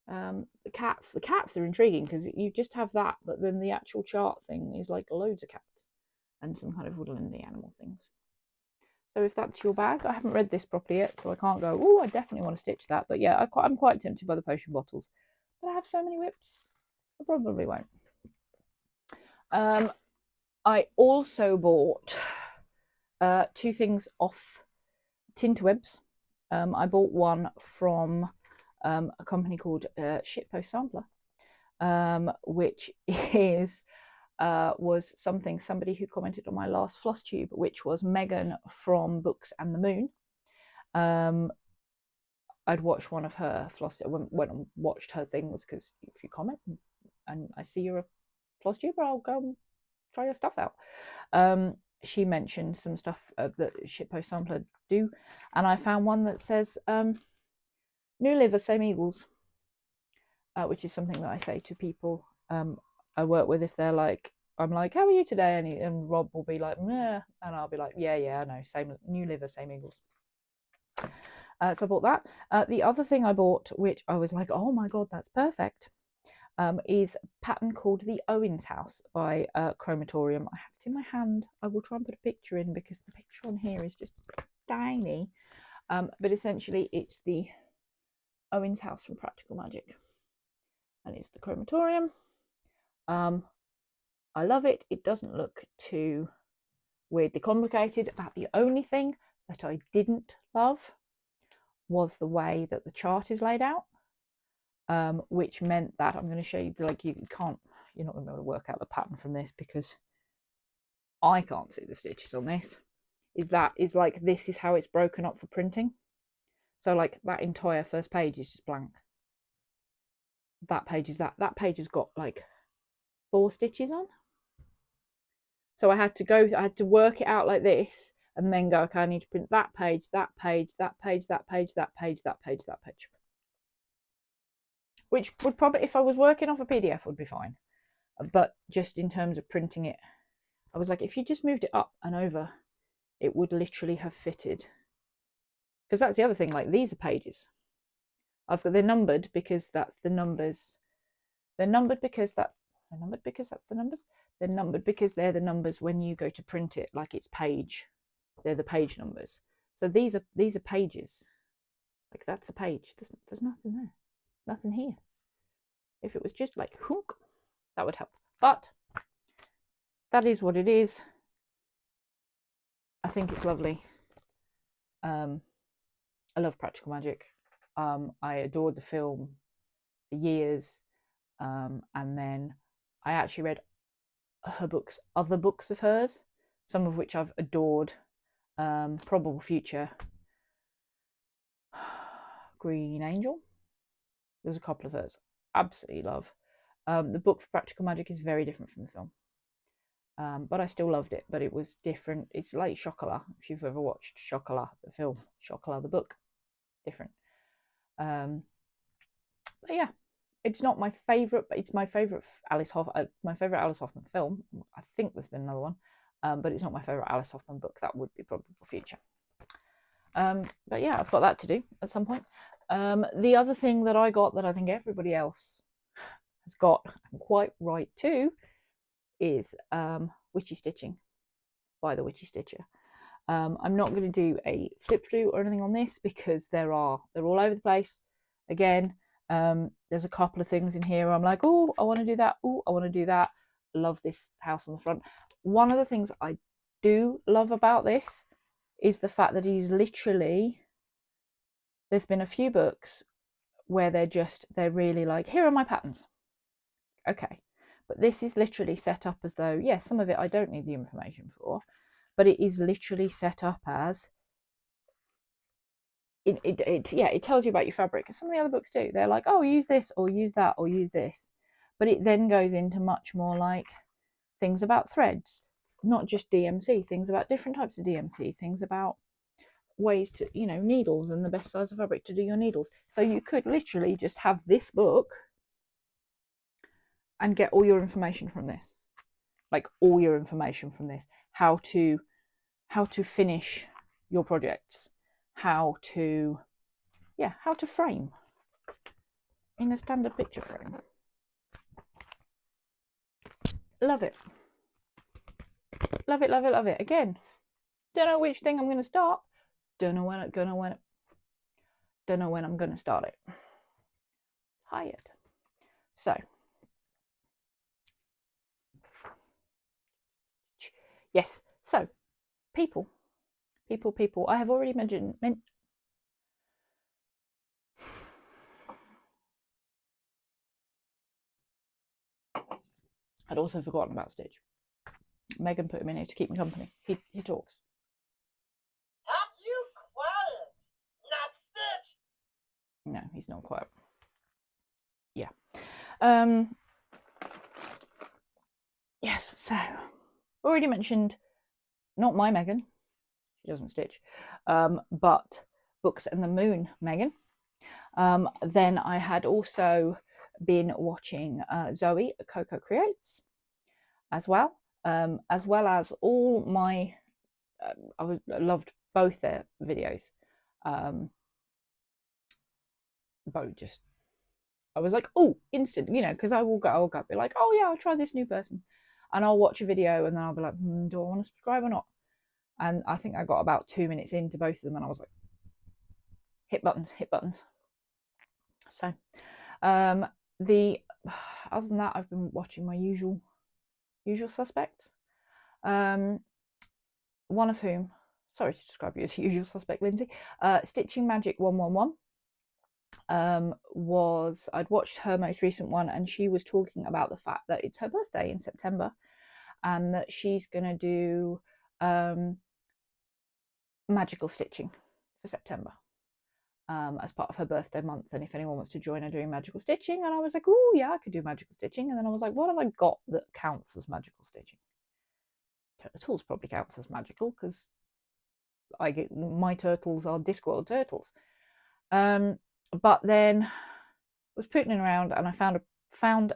The cats are intriguing because you just have that, but then the actual chart thing is like loads of cats and some kind of woodlandy animal things. So if that's your bag, I haven't read this properly yet, so I can't go, oh, I definitely want to stitch that. But yeah, I'm quite tempted by the potion bottles. But I have so many whips, I probably won't. I also bought two things off Tinterwebs. I bought one from a company called Shitpost Sampler, which was somebody who commented on my last Flosstube, which was Megan from Books and the Moon. I'd watched one of her went and watched her things, because if you comment and I see you're a Flosstuber, I'll go and try your stuff out. She mentioned some stuff that Shitpost Sampler do, and I found one that says new liver, same eagles, which is something that I say to people I work with. If they're like, I'm like, how are you today? And Rob will be like, meh, and I'll be like, yeah, I know, same, new liver, same eagles. So I bought that. The other thing I bought, which I was like, oh my god, that's perfect, is a pattern called The Owens House by Chromatorium. I have it in my hand. I will try and put a picture in, because the picture on here is just tiny. But essentially it's the Owens House from Practical Magic, and it's the Chromatorium. I love it. It doesn't look too weirdly complicated. The only thing that I didn't love was the way that the chart is laid out, which meant that I'm going to show you, like, you're not going to be able to work out the pattern from this, because I can't see the stitches on this. Is like, this is how it's broken up for printing. So like that entire first page is just blank. That page is that page has got like 4 stitches on. So I had to work it out like this, and then go, okay, I need to print that page, that page, that page, that page, that page, that page, that page. Which would probably, if I was working off a PDF, would be fine. But just in terms of printing it, I was like, if you just moved it up and over, it would literally have fitted. Because that's the other thing, like, these are pages. They're numbered because that's the numbers. They're numbered because that's the numbers. They're numbered because they're the numbers when you go to print it, like it's page. They're the page numbers. So these are pages. Like, that's a page. There's nothing there. Nothing here. If it was just like hook, that would help. But that is what it is. I think it's lovely. I love Practical Magic. I adored the film for years, and then I actually read her books, other books of hers, some of which I've adored. Probable Future, Green Angel. There's a couple of hers absolutely love. The book for Practical Magic is very different from the film, but I still loved it. But it was different. It's like Chocolat, if you've ever watched Chocolat, the film. Chocolat, the book, different. But yeah, it's not my favourite, but it's my favourite Alice Hoffman film. I think there's been another one, but it's not my favourite Alice Hoffman book. That would be Probable Future. But yeah, I've got that to do at some point. The other thing that I got that I think everybody else has got, and quite right too, is Witchy Stitching by the Witchy Stitcher. I'm not going to do a flip through or anything on this, because they're all over the place. Again, there's a couple of things in here where I'm like, oh, I want to do that. Oh, I want to do that. Love this house on the front. One of the things I do love about this is the fact that he's literally there's been a few books where they're really like, here are my patterns. Okay, but this is literally set up as though, yes, some of it I don't need the information for, but it is literally set up as it tells you about your fabric. And some of the other books do. They're like, oh, use this or use that or use this. But it then goes into much more like things about threads, not just DMC, things about different types of DMC, things about ways to, needles and the best size of fabric to do your needles. So you could literally just have this book and get all your information from this. Like all your information from this. How to finish your projects, how to frame in a standard picture frame. Love it. Love it, love it, love it. Again, don't know which thing I'm going to start. Don't know when I'm going to start it. Tired. So, yes. So, people. I have already mentioned. I'd also forgotten about Stitch. Megan put him in here to keep me company. He talks. Have you quiet? Not Stitch. No, he's not quiet. Yeah. Yes. So, already mentioned. Not my Megan. She doesn't stitch. But Books and the Moon Megan. Then I had also been watching Zoe Coco Creates as well as all my I loved both their videos. I was like, oh, instant, because I will go be like, oh yeah, I'll try this new person, and I'll watch a video and then I'll be like, do I want to subscribe or not? And I think I got about 2 minutes into both of them and I was like, hit buttons. So other than that, I've been watching my usual suspects, one of whom, sorry to describe you as usual suspect, Lindsay, Stitching Magic 111, I'd watched her most recent one, and she was talking about the fact that it's her birthday in September and that she's gonna do magical stitching for September as part of her birthday month, and if anyone wants to join her doing magical stitching. And I was like, oh yeah, I could do magical stitching. And then I was like, what have I got that counts as magical stitching? Turtles probably counts as magical because my turtles are Discworld turtles. But then I was putting around and I found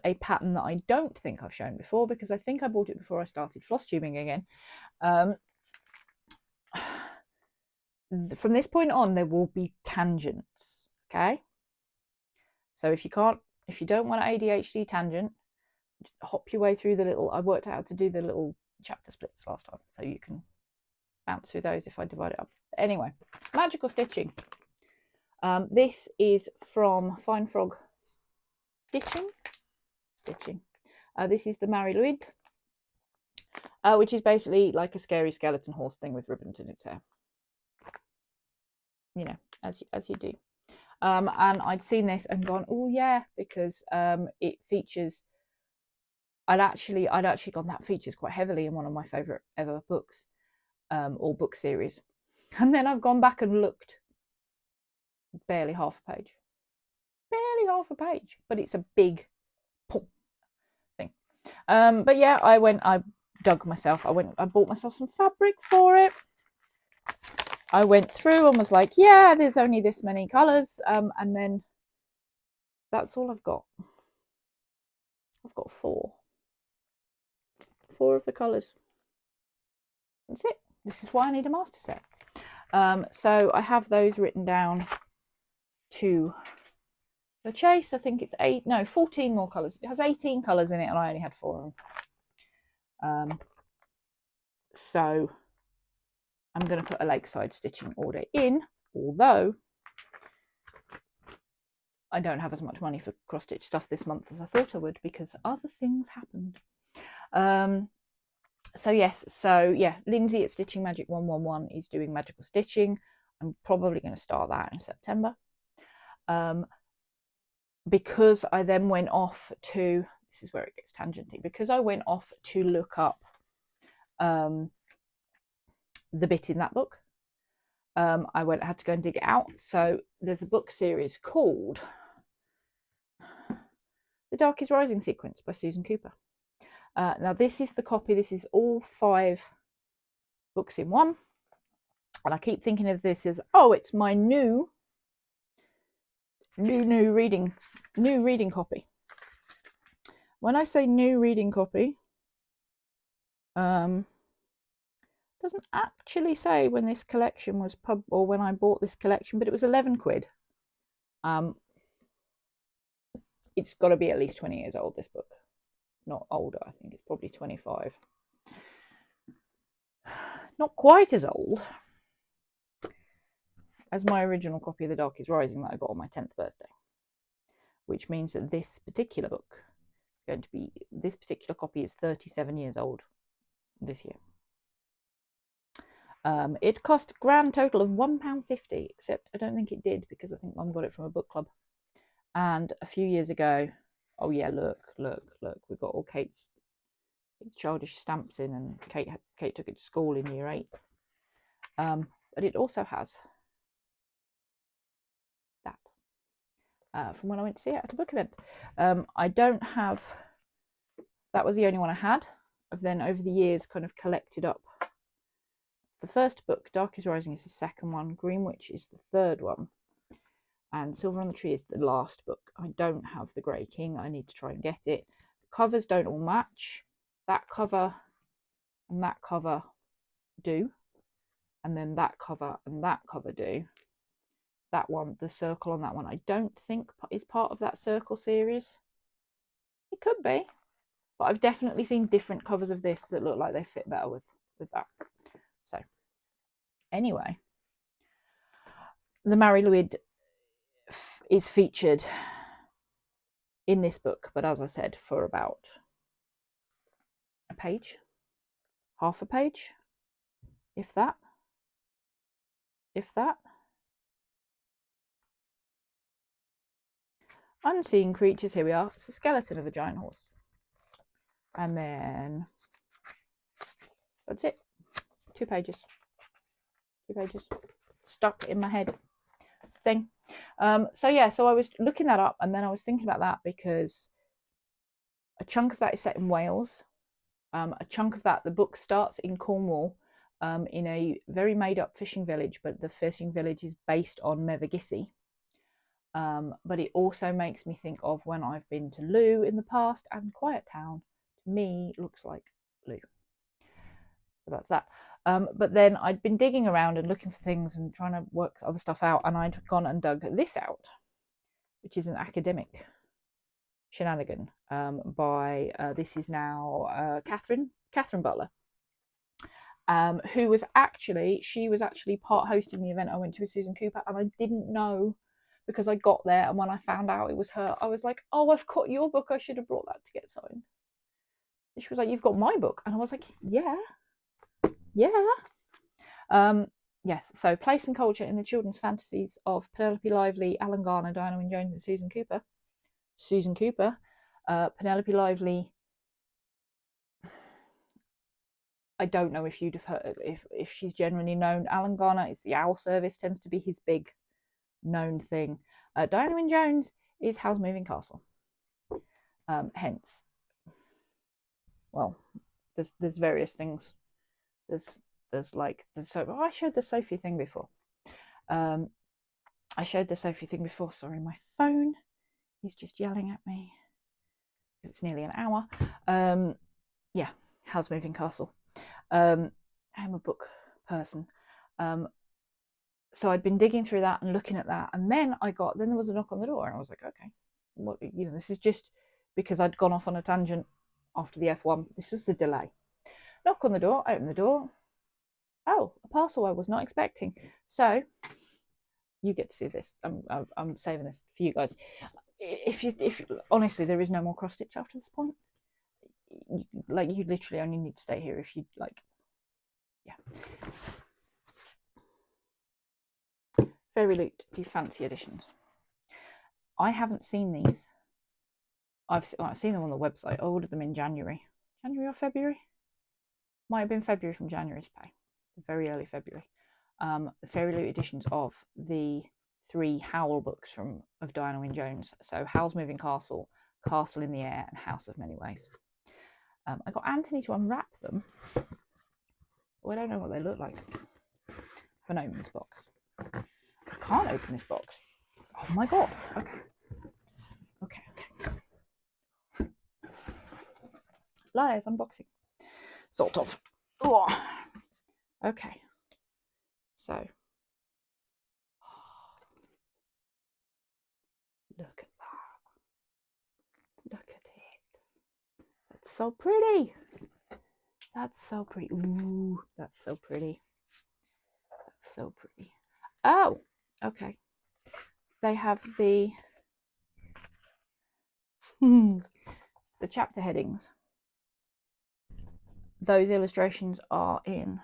a pattern that I don't think I've shown before, because I think I bought it before I started Flosstubing again. From this point on, there will be tangents, okay? So if you don't want an ADHD tangent, just hop your way through I worked out how to do the little chapter splits last time, so you can bounce through those if I divide it up. Anyway, magical stitching. This is from Fine Frog Stitching. This is the Fairyloot, which is basically like a scary skeleton horse thing with ribbons in its hair. As you do. And I'd seen this and gone, oh yeah, because it features. I'd actually gone, that features quite heavily in one of my favourite ever books, or book series. And then I've gone back and looked. Barely half a page, but it's a big thing. But yeah, I bought myself some fabric for it. I went through and was like, yeah, there's only this many colours, and then that's all I've got. I've got four of the colours. That's it. This is why I need a master set. So I have those written down to the chase. I think it's 14 more colours. It has 18 colours in it and I only had 4 of them. So I'm going to put a lakeside stitching order in, although I don't have as much money for cross stitch stuff this month as I thought I would, because other things happened. So yeah, Lindsay at Stitching Magic 111 is doing magical stitching. I'm probably going to start that in September. because I then went off to, this is where it gets tangenty, because I went off to look up the bit in that book. I had to go and dig it out. So there's a book series called The Dark is Rising Sequence by Susan Cooper. Now this is the copy, this is all 5 books in one. And I keep thinking of this as, oh, it's my new reading copy. When I say new reading copy, doesn't actually say when this collection was or when I bought this collection, but it was 11 quid. It's got to be at least 20 years old, this book. Not older, I think it's probably 25. Not quite as old as my original copy of The Dark is Rising that I got on my 10th birthday, which means that this particular book is going to be, this particular copy is 37 years old this year. It cost a grand total of £1.50, except I don't think it did because I think Mum got it from a book club. And a few years ago, oh yeah, look, we got all Kate's childish stamps in, and Kate took it to school in year 8. But it also has that from when I went to see it at a book event. I don't have, that was the only one I had. I've then over the years kind of collected up the first book. Dark is Rising is the second one, Greenwich is the third one, and Silver on the Tree is the last book. I don't have the Grey King. I need to try and get it. The covers don't all match. That cover and that cover do, and then that cover and that cover do. That one, the circle on that one, I don't think is part of that circle series. It could be, but I've definitely seen different covers of this that look like they fit better with that. So anyway, the Fairyloot is featured in this book, but as I said, for about a page, half a page, if that. Unseen creatures, here we are. It's a skeleton of a giant horse. And then that's it. 2 pages. 2 pages. Stuck in my head. That's the thing. So yeah, so I was looking that up, and then I was thinking about that because a chunk of that is set in Wales. A chunk of that, the book starts in Cornwall, in a very made up fishing village, but the fishing village is based on Mevagissey. But it also makes me think of when I've been to Loo in the past, and Quiet Town to me looks like Loo. So that's that. But then I'd been digging around and looking for things and trying to work other stuff out, and I'd gone and dug this out, which is an academic shenanigan by this is now Catherine Butler, who was actually part hosting the event I went to with Susan Cooper, and I didn't know because I got there, and when I found out it was her, I was like, oh, I've got your book, I should have brought that to get signed. And she was like, you've got my book, and I was like, yeah. Yes, so Place and Culture in the Children's Fantasies of Penelope Lively, Alan Garner, Diana Wynne Jones and Susan Cooper. Penelope Lively, I don't know if you'd have heard, if she's generally known. Alan Garner, it's the Owl Service, tends to be his big known thing. Diana Wynne Jones is Howl's Moving Castle. Hence, well, there's various things. I showed the Sophie thing before. Sorry, my phone is just yelling at me. It's nearly an hour. Yeah, Howl's Moving Castle. I'm a book person. So I'd been digging through that and looking at that, and then there was a knock on the door, and I was like, okay, what, this is just because I'd gone off on a tangent after the F1. This was the delay. Knock on the door, open the door. Oh, a parcel I was not expecting. So you get to see this. I'm saving this for you guys. If honestly, there is no more cross stitch after this point. Like, you literally only need to stay here if you like. Yeah. Fairyloot, the fancy editions. I haven't seen these. I've seen them on the website. I ordered them in January or February. Might have been February from January's pay, very early February. The Fairyloot editions of the 3 Howl books of Diana Wynne Jones. So Howl's Moving Castle, Castle in the Air, and House of Many Ways. I got Anthony to unwrap them. Well, I don't know what they look like. I haven't opened this box. I can't open this box. Oh my god. Okay. Live unboxing. Sort of. Ooh. Okay. So. Look at that. Look at it. That's so pretty. That's so pretty. Ooh, that's so pretty. That's so pretty. Oh, okay. They have the chapter headings. Those illustrations are in.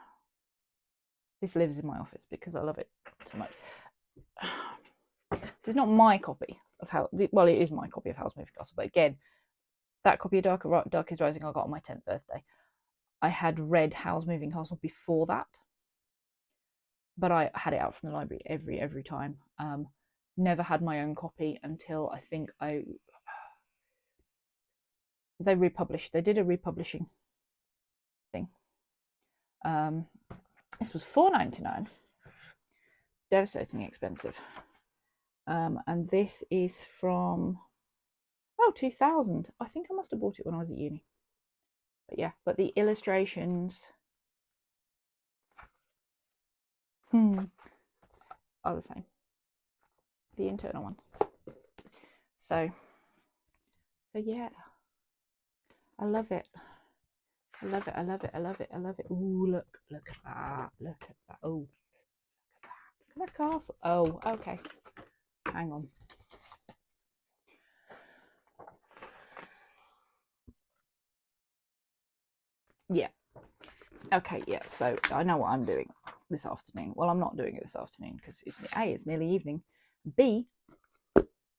This lives in my office because I love it so much. This is not my copy of Howl. Well, it is my copy of Howl's Moving Castle, but again, that copy of Dark is Rising I got on my 10th birthday. I had read Howl's Moving Castle before that, but I had it out from the library every time. Never had my own copy until I think they republished. They did a republishing thing. This was $4.99, devastatingly expensive. And this is from 2000. I think I must have bought it when I was at uni. But yeah, but the illustrations are the same. The internal ones. So yeah, I love it. I love it. I love it. I love it. I love it. Ooh, look at that. Look at that. Oh, look at that. Look at that castle. Oh, okay. Hang on. Yeah. Okay, yeah. So I know what I'm doing this afternoon. Well, I'm not doing it this afternoon because it's nearly evening. B,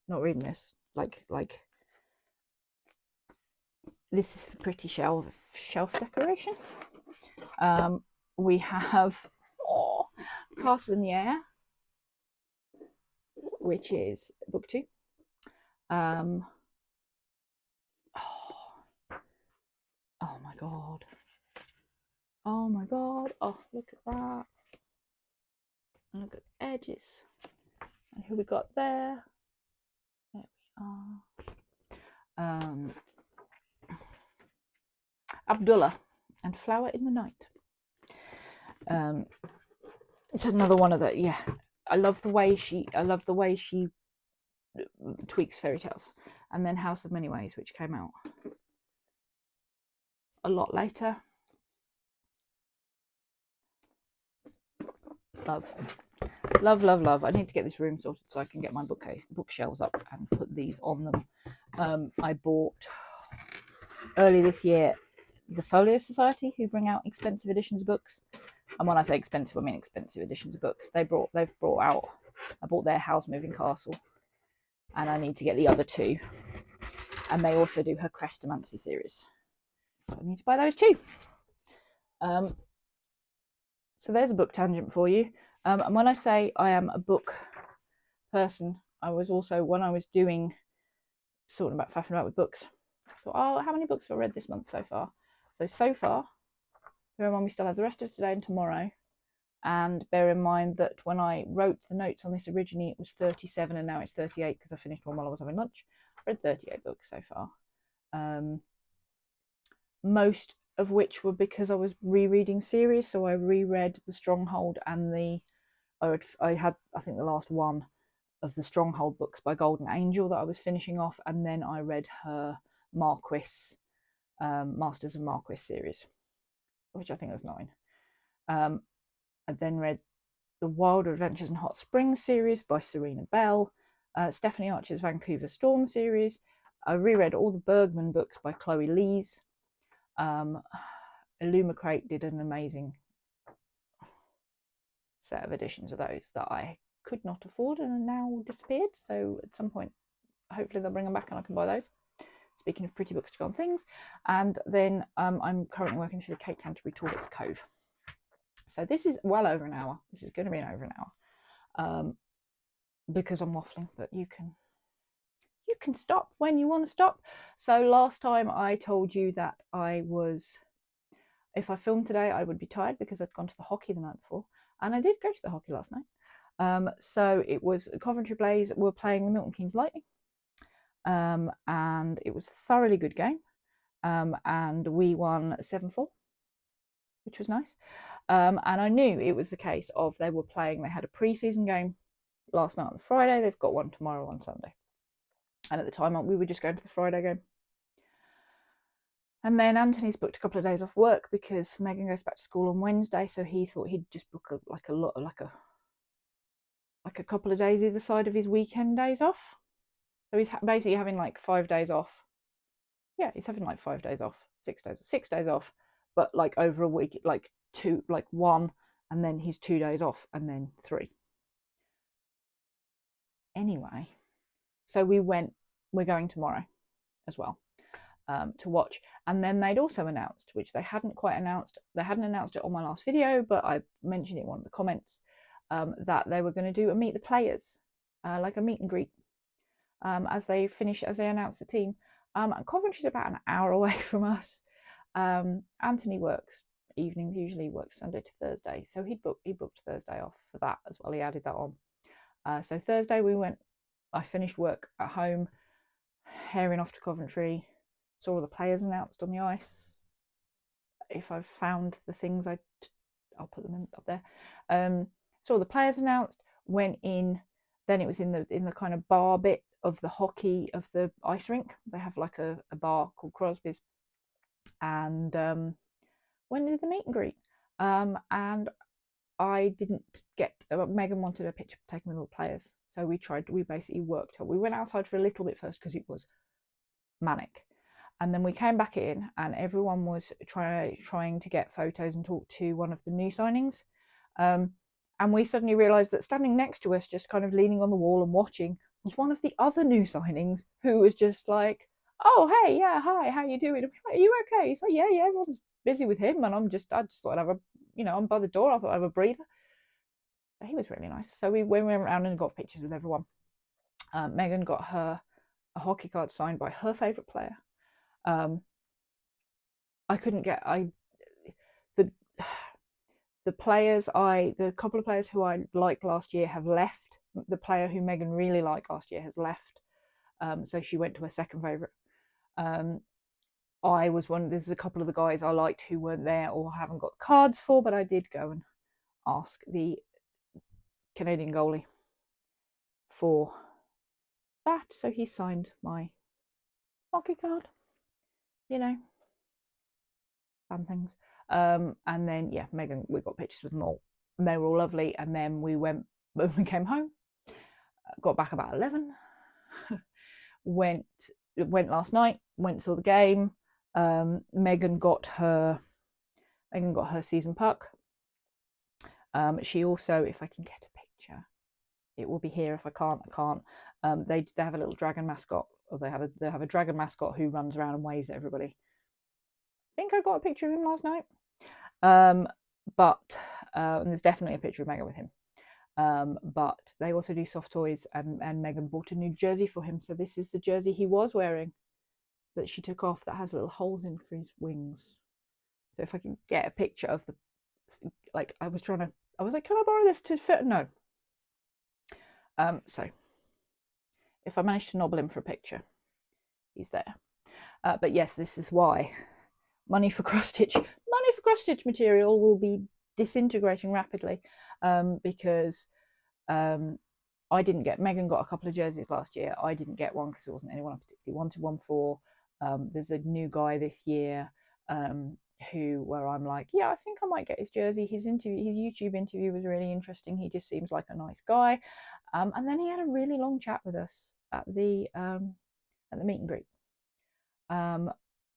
not reading this. Like this is the pretty shelf decoration. We have Castle in the Air, which is book 2. Oh my god. Oh my god. Oh, look at that. And look at the edges. And who we got there? There we are. Abdullah and Flower in the Night. It's another one of the, yeah. I love the way she tweaks fairy tales. And then House of Many Ways, which came out a lot later. Love. I need to get this room sorted so I can get my bookshelves up and put these on them. I bought early this year the Folio Society, who bring out expensive editions of books. And when I say expensive, I mean expensive editions of books. They've brought out. I bought their Howl's Moving Castle, and I need to get the other 2. And they also do her Crestomancy series, so I need to buy those too. So there's a book tangent for you. And when I say I am a book person, I was also, when I was doing sorting about faffing about with books, I thought, oh, how many books have I read this month so far? So far, bear in mind we still have the rest of today and tomorrow. And bear in mind that when I wrote the notes on this originally, it was 37 and now it's 38 because I finished one while I was having lunch. I read 38 books so far. Most of which were because I was rereading series. So I reread The Stronghold and I had, I think, the last one of the Stronghold books by Golden Angel that I was finishing off. And then I read her Marquis, Masters of Marquis series, which I think was 9. I then read the Wilder Adventures in Hot Springs series by Serena Bell, Stephanie Archer's Vancouver Storm series. I reread all the Bergman books by Chloe Lees. Illumicrate did an amazing set of editions of those that I could not afford and are now disappeared. So at some point hopefully they'll bring them back and I can buy those. Speaking of pretty books to go on things. And then I'm currently working through the Kate Canterbury Talbot's Cove. So this is well over an hour. This is going to be over an hour because I'm waffling, but you can stop when you want to stop. So last time I told you that if I filmed today, I would be tired because I'd gone to the hockey the night before. And I did go to the hockey last night. So it was Coventry Blaze were playing the Milton Keynes Lightning. And it was a thoroughly good game. And we won 7-4, which was nice. And I knew it was the case of they had a pre-season game last night on the Friday. They've got one tomorrow on Sunday. And at the time, we were just going to the Friday game. And then Anthony's booked a couple of days off work because Megan goes back to school on Wednesday. So he thought he'd just book a couple of days either side of his weekend days off. So he's basically having like 5 days off. Yeah, he's having like 5 days off, 6 days off, but like over a week, like 1, and then he's 2 days off, and then 3. Anyway, so we're going tomorrow as well to watch. And then they'd also announced, which they hadn't quite announced, they hadn't announced it on my last video, but I mentioned it in one of the comments, that they were going to do a meet the players, like a meet and greet, as they announce the team. And Coventry's about an hour away from us. Anthony works evenings, usually works Sunday to Thursday, so he booked Thursday off for that as well. He added that on. So Thursday I finished work at home, herring off to Coventry, saw all the players announced on the ice. If I've found the things, I'll put them up there. Saw the players announced, went in, then it was in the kind of bar bit of the hockey of the ice rink. They have like a bar called Crosby's, and went into the meet and greet. And I didn't get. Megan wanted a picture taken with all the players, so we basically worked. We went outside for a little bit first because it was manic, and then we came back in, and everyone was trying to get photos and talk to one of the new signings. And we suddenly realised that standing next to us, just kind of leaning on the wall and watching, was one of the other new signings who was just like, "Oh, hey, yeah, hi, how you doing? Are you okay?" He's like, yeah, everyone's busy with him, and I just thought I'd have I'm by the door, I thought I'd have a breather. He was really nice. So we went around and got pictures with everyone. Megan got a hockey card signed by her favourite player. I couldn't get the couple of players who I liked last year have left. The player who Megan really liked last year has left, so she went to her second favourite. There's a couple of the guys I liked who weren't there or haven't got cards for, but I did go and ask the Canadian goalie for that, so he signed my hockey card, fun things. And then Megan, we got pictures with them all, and they were all lovely. And then when we came home, got back about 11, went last night, saw the game. Megan got her season puck. She also, if I can get a picture, it will be here. If I can't, I can't. They have a little dragon mascot, or they have a dragon mascot who runs around and waves at everybody. I think I got a picture of him last night. But there's definitely a picture of Megan with him. But they also do soft toys, and Megan bought a new jersey for him. So this is the jersey he was wearing that she took off, that has little holes in for his wings. So if I can get a picture of I was like, can I borrow this to fit? No. So if I manage to nobble him for a picture, he's there. But yes, this is why money for cross stitch material will be disintegrating rapidly, because Megan got a couple of jerseys last year. I didn't get one because there wasn't anyone I particularly wanted one for. There's a new guy this year where I'm like, yeah, I think I might get his jersey. His YouTube interview was really interesting. He just seems like a nice guy. And then he had a really long chat with us at the meet and greet.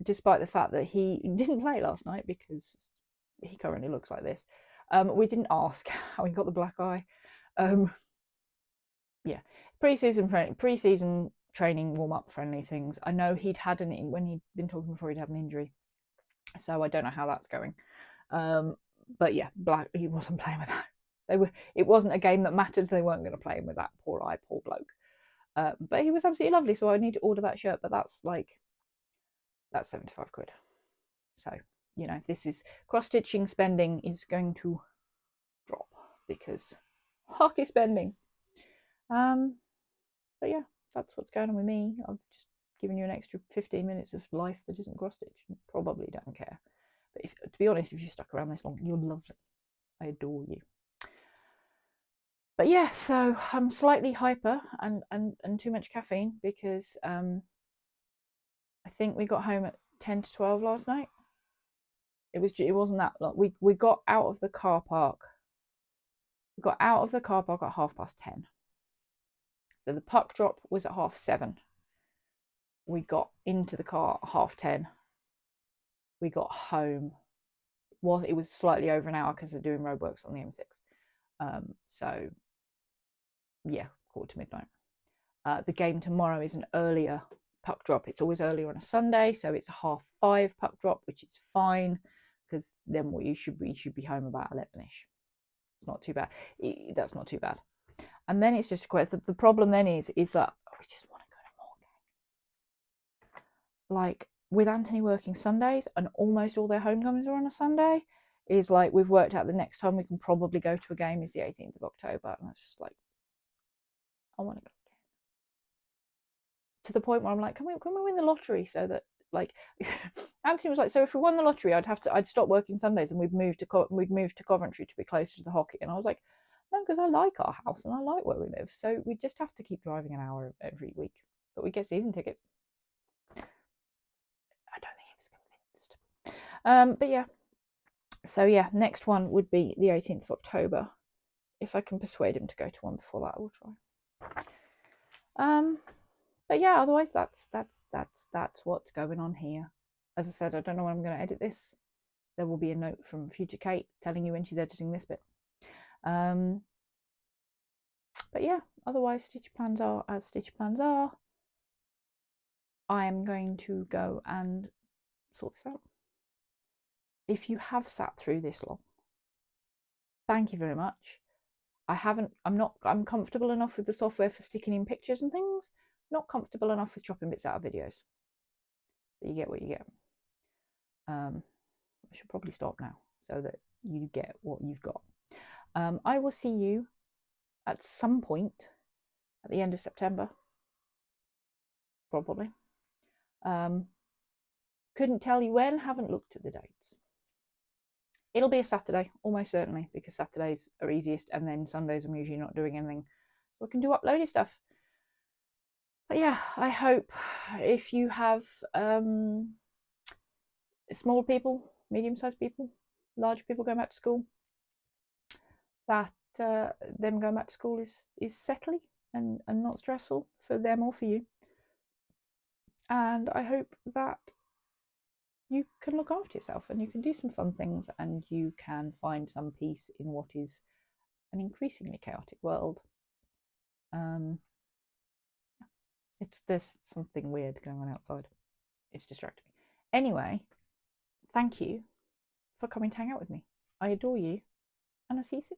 Despite the fact that he didn't play last night because he currently looks like this. We didn't ask how he got the black eye. Pre-season training warm-up friendly things. I know he'd had when he'd been talking before, he'd had an injury, so I don't know how that's going. But yeah, he wasn't playing with that. It wasn't a game that mattered. They weren't going to play him with that. Poor bloke. But he was absolutely lovely. So I need to order that shirt, but that's 75 quid. So, you know, this is cross-stitching spending is going to drop because hockey spending. But yeah, that's what's going on with me. I've just given you an extra 15 minutes of life that isn't cross-stitch. You probably don't care. But to be honest, if you've stuck around this long, you're lovely. I adore you. But yeah, so I'm slightly hyper and too much caffeine because I think we got home at 10 to 12 last night. It wasn't that long. We got out of the car park. We got out of the car park at 10:30. So the puck drop was at 7:30. We got into the car at 10:30. We got home. It was slightly over an hour because they're doing roadworks on the M6. So yeah, 4:45. The game tomorrow is an earlier puck drop. It's always earlier on a Sunday, so it's a 5:30 puck drop, which is fine because then we should be home about 11ish. It's not too bad. That's not too bad. And then it's just a question. The problem then is that we just want to go to more games. Like with Anthony working Sundays and almost all their homecomings are on a Sunday, is like we've worked out the next time we can probably go to a game is the 18th of October, and that's just like I want to go again. To the point where I'm like, can we win the lottery so that like Anthony was like, so if we won the lottery, I'd stop working Sundays and we'd move to Coventry to be closer to the hockey. And I was like, no, because I like our house and I like where we live, so we just have to keep driving an hour every week. But we get season tickets. I don't think he was convinced. But yeah, so yeah, next one would be the 18th of October. If I can persuade him to go to one before that, I will try. But yeah, otherwise that's what's going on here. As I said, I don't know when I'm going to edit this. There will be a note from future Kate telling you when she's editing this bit. But yeah, otherwise stitch plans are as stitch plans are. I am going to go and sort this out. If you have sat through this long, thank you very much. I'm comfortable enough with the software for sticking in pictures and things. Not comfortable enough with chopping bits out of videos. So you get what you get. I should probably stop now so that you get what you've got. I will see you at some point at the end of September, probably. Couldn't tell you when, haven't looked at the dates. It'll be a Saturday, almost certainly, because Saturdays are easiest, and then Sundays I'm usually not doing anything, so I can do uploady stuff. But yeah, I hope if you have small people, medium-sized people, large people going back to school, that them going back to school is settling and not stressful for them or for you. And I hope that you can look after yourself and you can do some fun things and you can find some peace in what is an increasingly chaotic world. There's something weird going on outside. It's distracting me. Anyway, thank you for coming to hang out with me. I adore you, and I'll see you soon.